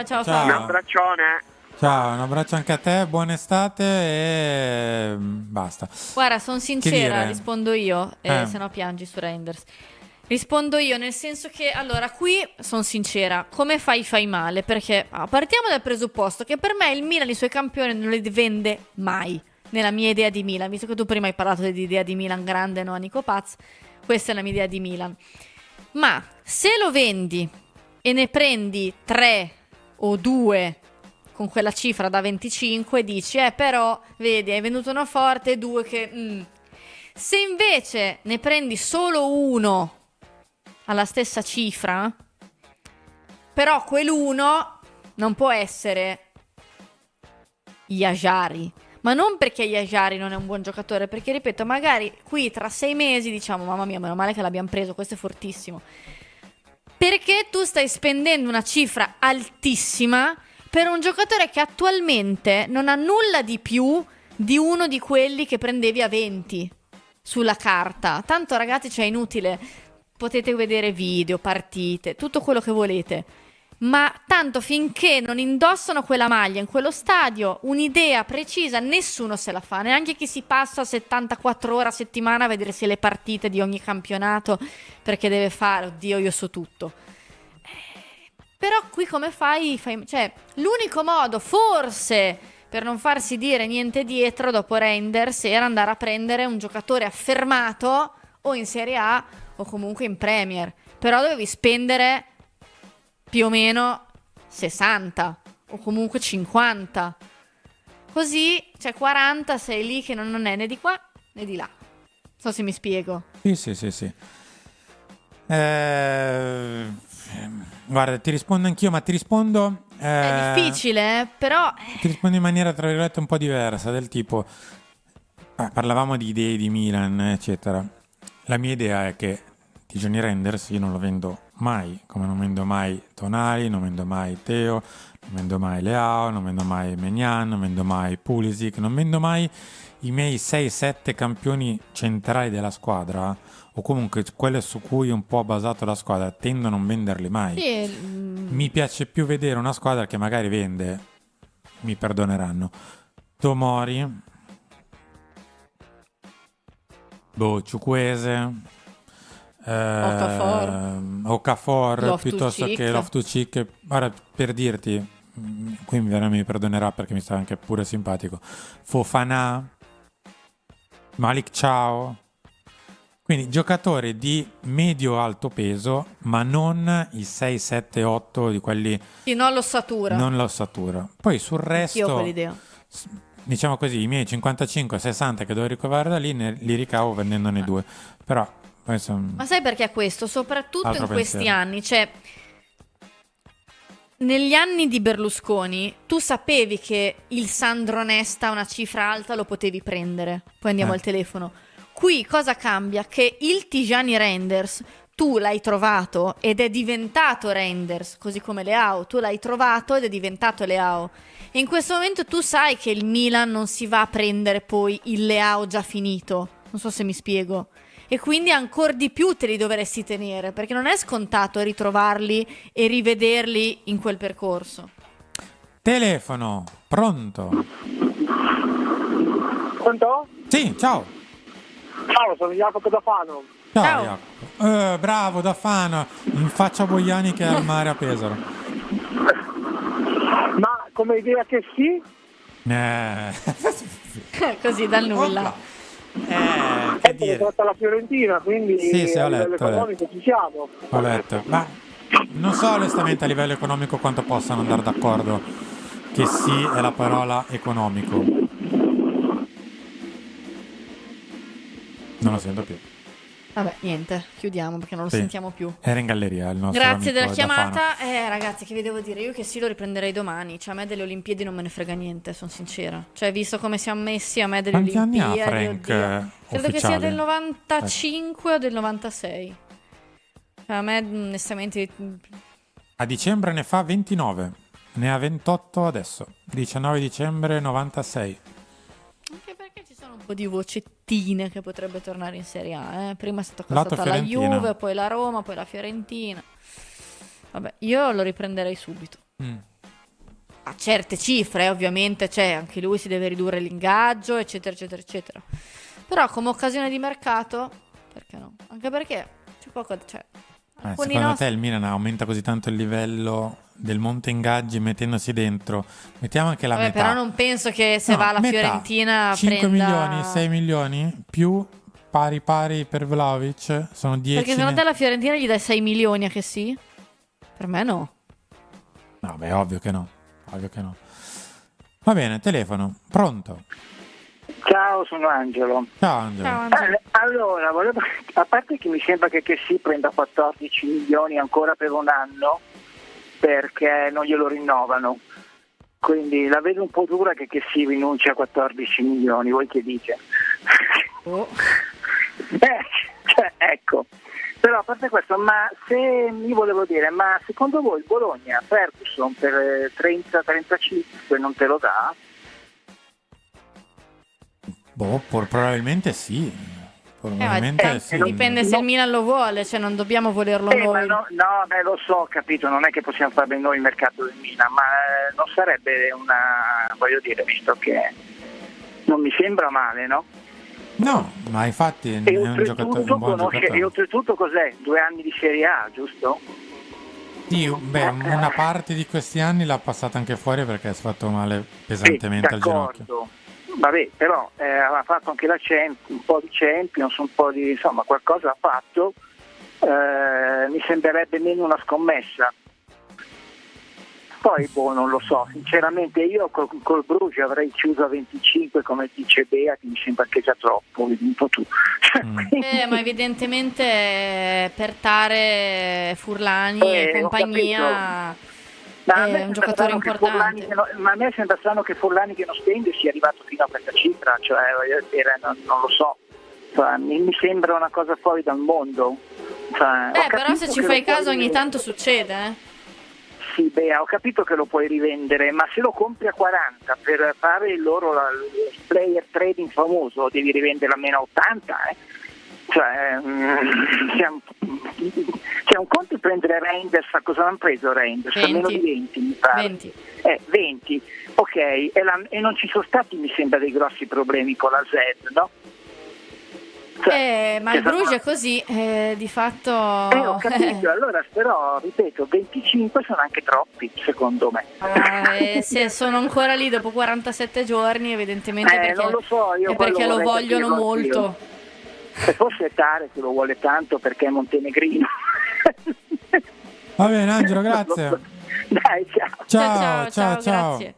S4: ciao Fabio.
S5: Un abbraccione.
S3: Ciao, un abbraccio anche a te, buona estate e basta.
S4: Guarda, sono sincera, rispondo io, se no piangi su Reinders. Rispondo io, nel senso che, allora, qui sono sincera, come fai male, perché partiamo dal presupposto che per me il Milan i suoi campioni non li vende mai, nella mia idea di Milan, visto che tu prima hai parlato dell'idea di Milan grande, no, a Nico Paz, questa è la mia idea di Milan. Ma se lo vendi e ne prendi 3 o 2 con quella cifra da 25, dici, però, vedi, hai venduto uno forte e 2 che... Se invece ne prendi solo uno alla stessa cifra, però quell'uno non può essere Yajari, ma non perché Yajari non è un buon giocatore, perché ripeto, magari qui tra 6 mesi diciamo mamma mia, meno male che l'abbiamo preso, questo è fortissimo, perché tu stai spendendo una cifra altissima per un giocatore che attualmente non ha nulla di più di uno di quelli che prendevi a 20 sulla carta. Tanto ragazzi, c'è inutile, potete vedere video, partite, tutto quello che volete, ma tanto finché non indossano quella maglia in quello stadio, un'idea precisa nessuno se la fa, neanche chi si passa 74 ore a settimana a vedersi le partite di ogni campionato perché deve fare, oddio io so tutto. Però qui come fai? Cioè, l'unico modo forse per non farsi dire niente dietro dopo Reinders era andare a prendere un giocatore affermato o in Serie A o comunque in Premier, però dovevi spendere più o meno 60 o comunque 50, così cioè 40 sei lì che non è né di qua né di là, non so se mi spiego.
S3: Sì. Guarda, ti rispondo anch'io, ma ti rispondo
S4: È difficile, però
S3: ti rispondo in maniera tra virgolette un po' diversa, del tipo parlavamo di idee di Milan eccetera. La mia idea è che Tijani Reinders io non lo vendo mai, come non vendo mai Tonali, non vendo mai Teo, non vendo mai Leao, non vendo mai Maignan, non vendo mai Pulisic, non vendo mai i miei 6-7 campioni centrali della squadra, o comunque quelle su cui un po' basato la squadra, tendo a non venderli mai.
S4: sì,
S3: Mi piace più vedere una squadra che magari vende, mi perdoneranno, Tomori, Ciukwueze, Okafor,
S4: Loftus-Cheek.
S3: piuttosto che Loftus-Cheek. Ora, per dirti, qui mi perdonerà perché mi sta anche pure simpatico, Fofana, Malik Ciao, quindi giocatori di medio-alto peso, ma non i 6, 7, 8 di quelli...
S4: sì, non l'ossatura.
S3: Non l'ossatura. Poi sul
S4: Io ho
S3: resto,
S4: quell'idea.
S3: diciamo così, i miei 55, 60 che devo ricavare da lì, li ricavo vendendone 2. Però,
S4: Ma sai perché è questo? Soprattutto
S3: altro
S4: in questi
S3: pensiero.
S4: anni, cioè negli anni di Berlusconi tu sapevi che il Sandro Nesta una cifra alta lo potevi prendere. Poi andiamo al telefono. Qui cosa cambia? Che il Tijani Reinders tu l'hai trovato ed è diventato Reinders, così come Leao, tu l'hai trovato ed è diventato Leao. E in questo momento tu sai che il Milan non si va a prendere poi il Leao già finito. Non so se mi spiego. E quindi ancora di più te li dovresti tenere, perché non è scontato ritrovarli e rivederli in quel percorso.
S3: Telefono, pronto?
S5: Pronto?
S3: Sì, ciao.
S5: Ciao, sono Jacopo da Fano.
S4: Ciao.
S3: Jacopo. Bravo, da Fano, in faccia Boiani che è al mare a Pesaro.
S5: Ma come idea che sì?
S4: Così dal nulla.
S3: Che dire?
S5: È la Fiorentina, quindi
S3: Sì,
S5: a
S3: ho
S5: livello
S3: letto.
S5: economico ci siamo.
S3: Ho letto, ma non so onestamente a livello economico quanto possano andare d'accordo che sì è la parola economico. Non lo sento più.
S4: Vabbè, niente, chiudiamo perché non lo
S3: Sì.
S4: sentiamo più.
S3: Era in galleria il nostro
S4: Grazie
S3: amico
S4: della
S3: da
S4: chiamata.
S3: Fano.
S4: Ragazzi, che vi devo dire? Io che sì lo riprenderei domani. Cioè, a me delle Olimpiadi non me ne frega niente, sono sincera. Cioè, visto come siamo messi, a me delle
S3: Quanti anni ha
S4: Olimpiadi,
S3: Frank,
S4: oddio. Credo che sia
S3: ufficiale?
S4: del 95 o del 96. Cioè, a me, onestamente,
S3: A dicembre ne fa 29, ne ha 28 adesso. 19 dicembre 96.
S4: anche perché ci sono un po' di vocettine che potrebbe tornare in Serie A. Prima è stata
S3: Lato
S4: costata la
S3: Fiorentina.
S4: Juve, poi la Roma, poi la Fiorentina. Vabbè, io lo riprenderei subito. A certe cifre, ovviamente, cioè anche lui si deve ridurre l'ingaggio, eccetera, eccetera, eccetera. Però come occasione di mercato, perché no? Anche perché, cioè, poco, cioè, alcuni
S3: Secondo
S4: nostri-
S3: te il Milan aumenta così tanto il livello del monte ingaggi mettendosi dentro? Mettiamo anche la
S4: Vabbè,
S3: metà.
S4: però non penso che se
S3: No,
S4: va alla
S3: metà.
S4: Fiorentina
S3: 5
S4: prenda...
S3: milioni, 6 milioni più pari per Vlahovic sono 10.
S4: Perché secondo te la Fiorentina gli dai 6 milioni a che sì? Per me no.
S3: No, beh, ovvio che no. Ovvio che no. Va bene, telefono. Pronto?
S5: Ciao, sono Angelo.
S3: Ciao Angelo.
S4: Ciao, Angelo.
S5: Allora, a parte che mi sembra che si prenda 14 milioni ancora per un anno perché non glielo rinnovano. Quindi la vedo un po' dura che si rinuncia a 14 milioni, voi che dite?
S4: Oh.
S5: Ecco. Però a parte questo, ma se mi volevo dire, ma secondo voi il Bologna, Ferguson per 30-35 non te lo dà?
S3: Boh, probabilmente sì. Probabilmente sì.
S4: Dipende se il Milan lo vuole, cioè non dobbiamo volerlo noi.
S5: Ma lo so, ho capito, non è che possiamo fare noi il mercato del Milan, ma non sarebbe voglio dire, visto che non mi sembra male, no?
S3: No, ma infatti è un giocatore, un buon giocatore.
S5: E oltretutto cos'è? 2 anni di Serie A, giusto?
S3: Sì, beh, una parte di questi anni l'ha passata anche fuori perché si è fatto male pesantemente al ginocchio.
S5: Vabbè, però aveva fatto anche un po' di Champions, un po' di, insomma, qualcosa ha fatto, mi sembrerebbe meno una scommessa. Poi, non lo so, sinceramente io col Bruges avrei chiuso a 25, come dice Bea, che mi sembra che è già troppo, vedi un po' tu.
S4: Ma evidentemente per Tare, Furlani e compagnia è un giocatore importante.
S5: Ma a me sembra strano che Furlani che non spende sia arrivato fino a questa cifra, cioè non lo so, cioè, mi sembra una cosa fuori dal mondo. Cioè,
S4: però se ci fai caso ogni tanto succede,
S5: Sì, ho capito che lo puoi rivendere, ma se lo compri a 40 per fare il player trading famoso, devi rivendere almeno a 80, Cioè, c'è un conto di prendere Reinders, a cosa hanno preso Reinders?
S4: 20.
S5: Almeno di 20 mi pare.
S4: 20.
S5: 20, ok, e non ci sono stati, mi sembra, dei grossi problemi con la Z, no?
S4: Ma il Bruges è così, di fatto...
S5: ho capito, allora però, ripeto, 25 sono anche troppi, secondo me.
S4: Se sono ancora lì dopo 47 giorni, evidentemente perché,
S5: non lo so, io
S4: è perché lo vogliono
S5: capire
S4: molto.
S5: Se fosse Tare che lo vuole tanto perché è montenegrino.
S3: Va bene Angelo, grazie.
S5: Dai,
S3: Ciao.
S4: Grazie.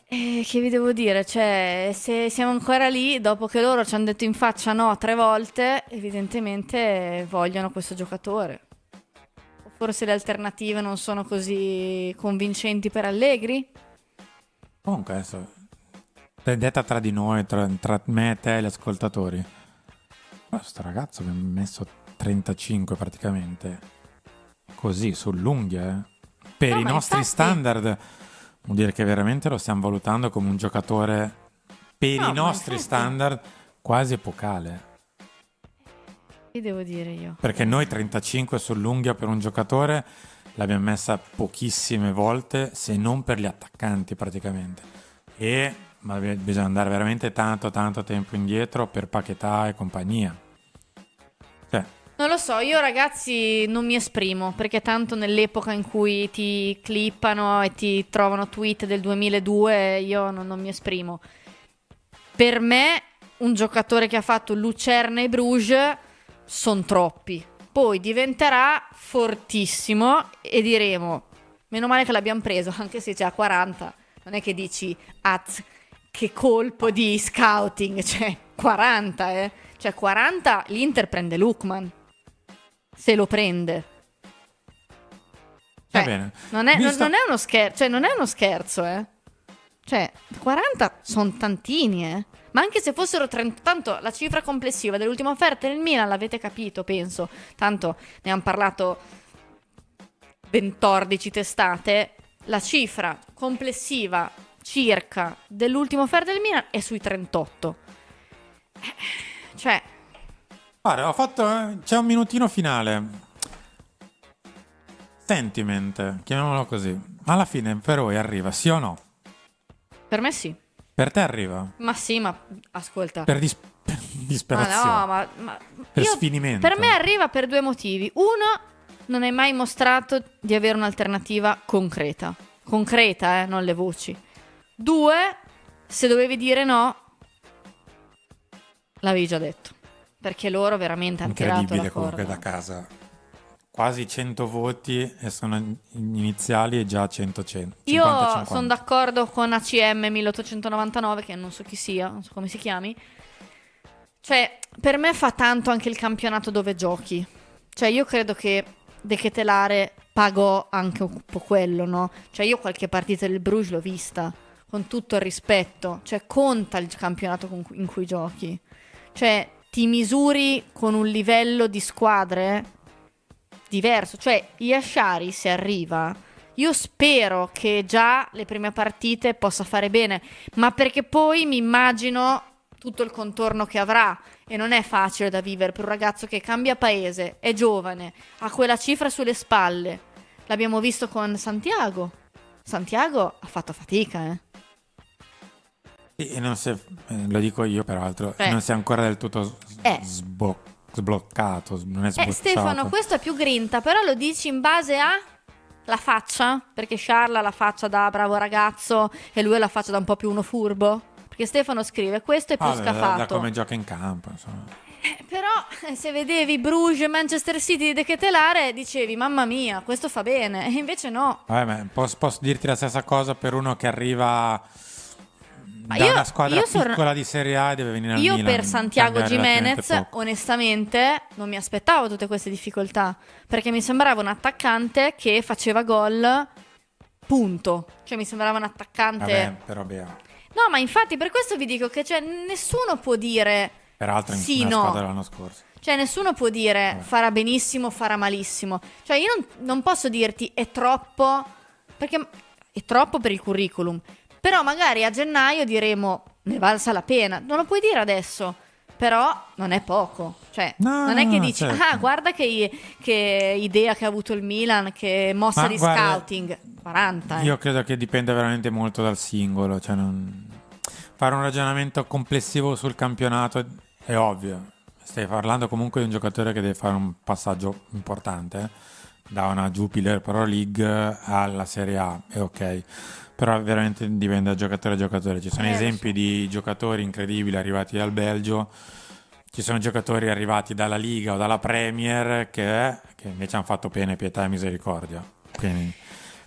S4: Che vi devo dire, cioè, se siamo ancora lì, dopo che loro ci hanno detto in faccia no 3 volte, evidentemente vogliono questo giocatore. O forse le alternative non sono così convincenti per Allegri?
S3: Comunque adesso detta tra di noi, tra me e te e gli ascoltatori. Questo ragazzo mi ha messo 35 praticamente così sull'unghia, per
S4: No,
S3: i
S4: ma
S3: nostri
S4: infatti-
S3: standard vuol dire che veramente lo stiamo valutando come un giocatore per
S4: No,
S3: i
S4: ma
S3: nostri
S4: infatti-
S3: standard quasi epocale,
S4: Che devo dire io?
S3: perché noi 35 sull'unghia per un giocatore l'abbiamo messa pochissime volte, se non per gli attaccanti praticamente, ma bisogna andare veramente tanto tempo indietro per Paquetá e compagnia.
S4: Non lo so, io ragazzi non mi esprimo, perché tanto nell'epoca in cui ti clippano e ti trovano tweet del 2002 io non mi esprimo. Per me un giocatore che ha fatto Lucerna e Bruges sono troppi. Poi diventerà fortissimo e diremo meno male che l'abbiamo preso, anche se c'è a 40. Non è che dici che colpo di scouting, cioè 40 Cioè 40 l'Inter prende Lookman. Se lo prende.
S3: Va
S4: Cioè,
S3: bene.
S4: non è uno scherzo, cioè non è uno scherzo, Cioè, 40 sono tantini, Ma anche se fossero 30, tanto la cifra complessiva dell'ultima offerta del Milan l'avete capito, penso. Tanto ne hanno parlato 14 testate. La cifra complessiva circa dell'ultima offerta del Milan è sui 38. Cioè,
S3: Guarda, c'è un minutino finale. Sentiment, chiamiamolo così. Alla fine per voi arriva, sì o no?
S4: per me sì.
S3: Per te arriva?
S4: Ma sì, ma ascolta.
S3: Per disperazione.
S4: Ma no, ma
S3: sfinimento.
S4: Per me arriva per 2 motivi. Uno, non hai mai mostrato di avere un'alternativa concreta, non le voci. 2, se dovevi dire no, l'avevi già detto, perché loro veramente hanno tirato la
S3: Incredibile comunque
S4: corda.
S3: da casa. Quasi 100 voti e sono iniziali e già 100.
S4: Io
S3: 50-50.
S4: sono d'accordo con ACM 1899, che non so chi sia, non so come si chiami. Cioè, per me fa tanto anche il campionato dove giochi. Cioè, io credo che De Ketelare pagò anche un po' quello, no? Cioè, io qualche partita del Bruges l'ho vista, con tutto il rispetto. Cioè, conta il campionato in cui giochi. Cioè, ti misuri con un livello di squadre diverso. Cioè, Yashari, se arriva, io spero che già le prime partite possa fare bene, ma perché poi mi immagino tutto il contorno che avrà, e non è facile da vivere per un ragazzo che cambia paese, è giovane, ha quella cifra sulle spalle. L'abbiamo visto con Santiago ha fatto fatica,
S3: Sì, e non si è, lo dico io peraltro, non si è ancora del tutto sbloccato, non è sbocciato.
S4: Stefano, questo è più grinta, però lo dici in base a la faccia, perché Charles ha la faccia da bravo ragazzo e lui ha la faccia da un po' più uno furbo. Perché Stefano scrive, questo è più scafato.
S3: Da come gioca in campo, insomma.
S4: Però se vedevi Bruges, Manchester City di De Ketelare, dicevi, mamma mia, questo fa bene. E invece no.
S3: Vabbè, ma posso dirti la stessa cosa per uno che arriva da una squadra piccola di Serie A e deve venire al Milan.
S4: Io per Santiago
S3: Cambia relativamente
S4: Gimenez,
S3: poco.
S4: onestamente, non mi aspettavo tutte queste difficoltà. Perché mi sembrava un attaccante che faceva gol, punto. Cioè mi sembrava un attaccante...
S3: Vabbè, però Bea.
S4: No, ma infatti per questo vi dico che nessuno può dire
S3: Peraltro
S4: sì,
S3: in una
S4: no.
S3: squadra l'anno scorso.
S4: Cioè nessuno può dire farà benissimo, farà malissimo. Cioè io non posso dirti è troppo, perché è troppo per il curriculum. Però magari a gennaio diremo ne valsa la pena. Non lo puoi dire adesso, però non è poco. Cioè non è che dici
S3: certo.
S4: guarda che idea che ha avuto il Milan, che mossa
S3: Ma
S4: di
S3: guarda,
S4: scouting. 40.
S3: Io credo che dipenda veramente molto dal singolo. Cioè fare un ragionamento complessivo sul campionato è ovvio. Stai parlando comunque di un giocatore che deve fare un passaggio importante da una Jupiler Pro League alla Serie A, è ok. Però veramente dipende da giocatore a giocatore. Ci sono esempi di giocatori incredibili arrivati dal Belgio, ci sono giocatori arrivati dalla Liga o dalla Premier che invece hanno fatto pene, pietà e misericordia. Quindi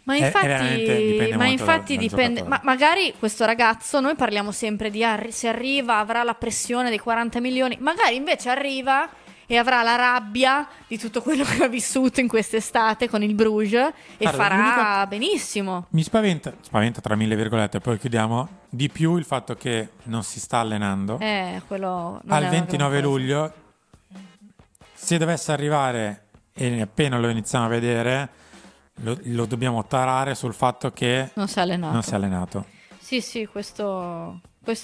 S4: Ma infatti,
S3: dipende
S4: dipende. Ma magari questo ragazzo, noi parliamo sempre di se arriva avrà la pressione dei 40 milioni, magari invece arriva e avrà la rabbia di tutto quello che ha vissuto in quest'estate con il Bruges e farà benissimo.
S3: Mi spaventa tra mille virgolette, poi chiudiamo, di più il fatto che non si sta allenando.
S4: Quello non
S3: al
S4: è
S3: 29 luglio, se dovesse arrivare e appena lo iniziamo a vedere, lo dobbiamo tarare sul fatto che
S4: non si è allenato. Sì, questo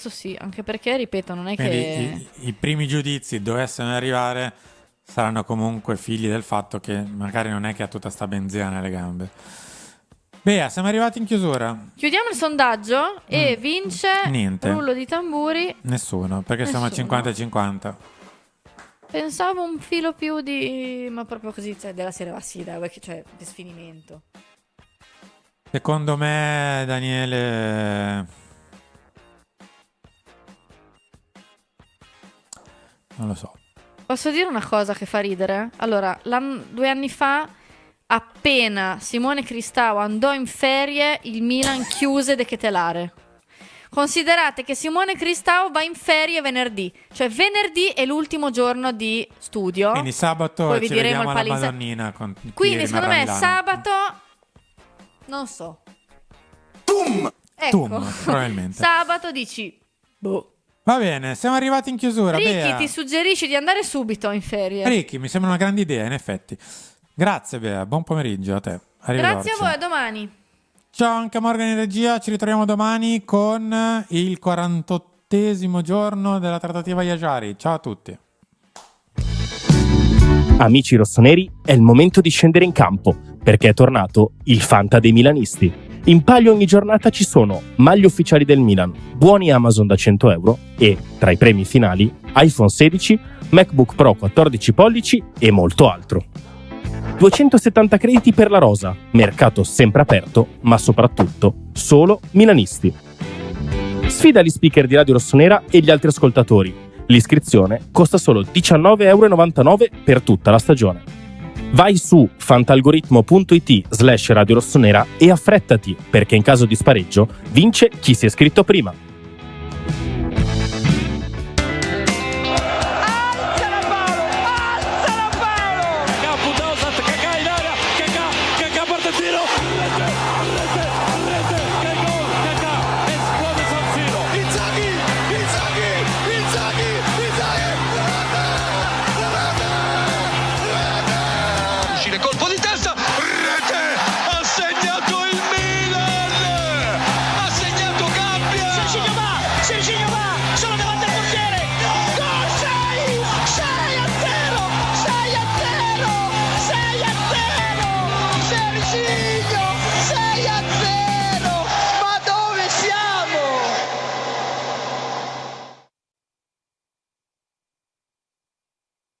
S4: sì, anche perché, ripeto, non è
S3: quindi
S4: che...
S3: I primi giudizi dovessero arrivare saranno comunque figli del fatto che magari non è che ha tutta sta benzina nelle gambe. Bea, siamo arrivati in chiusura.
S4: Chiudiamo il sondaggio e vince
S3: Niente.
S4: rullo di tamburi.
S3: Nessuno, perché siamo a 50-50.
S4: Pensavo un filo più di... ma proprio così, cioè, della serie vassida, cioè di sfinimento.
S3: Secondo me, Daniele... non lo so.
S4: Posso dire una cosa che fa ridere? Allora, 2 anni fa, appena Simone Cristau andò in ferie, il Milan chiuse De Ketelare. Considerate che Simone Cristau va in ferie venerdì, cioè venerdì è l'ultimo giorno di studio.
S3: Quindi sabato
S4: poi vi
S3: ci
S4: diremo
S3: vediamo
S4: il
S3: alla Madonnina.
S4: Quindi secondo me sabato, non so. Ecco.
S3: Probabilmente.
S4: Sabato dici, boh.
S3: Va bene, siamo arrivati in chiusura.
S4: Ricky,
S3: Bea,
S4: ti suggerisci di andare subito in ferie.
S3: Ricky, mi sembra una grande idea, in effetti. Grazie Bea, buon pomeriggio a te.
S4: Grazie a voi, a domani.
S3: Ciao anche a Morgan in regia, ci ritroviamo domani con il 48esimo giorno della trattativa Yashari. Ciao a tutti.
S1: Amici rossoneri, è il momento di scendere in campo, perché è tornato il Fanta dei milanisti. In palio ogni giornata ci sono maglie ufficiali del Milan, buoni Amazon da 100 euro e, tra i premi finali, iPhone 16, MacBook Pro 14 pollici e molto altro. 270 crediti per la rosa, mercato sempre aperto, ma soprattutto solo milanisti. Sfida gli speaker di Radio Rossonera e gli altri ascoltatori. L'iscrizione costa solo €19,99 per tutta la stagione. Vai su fantalgoritmo.it/Radio Rossonera e affrettati, perché in caso di spareggio vince chi si è iscritto prima.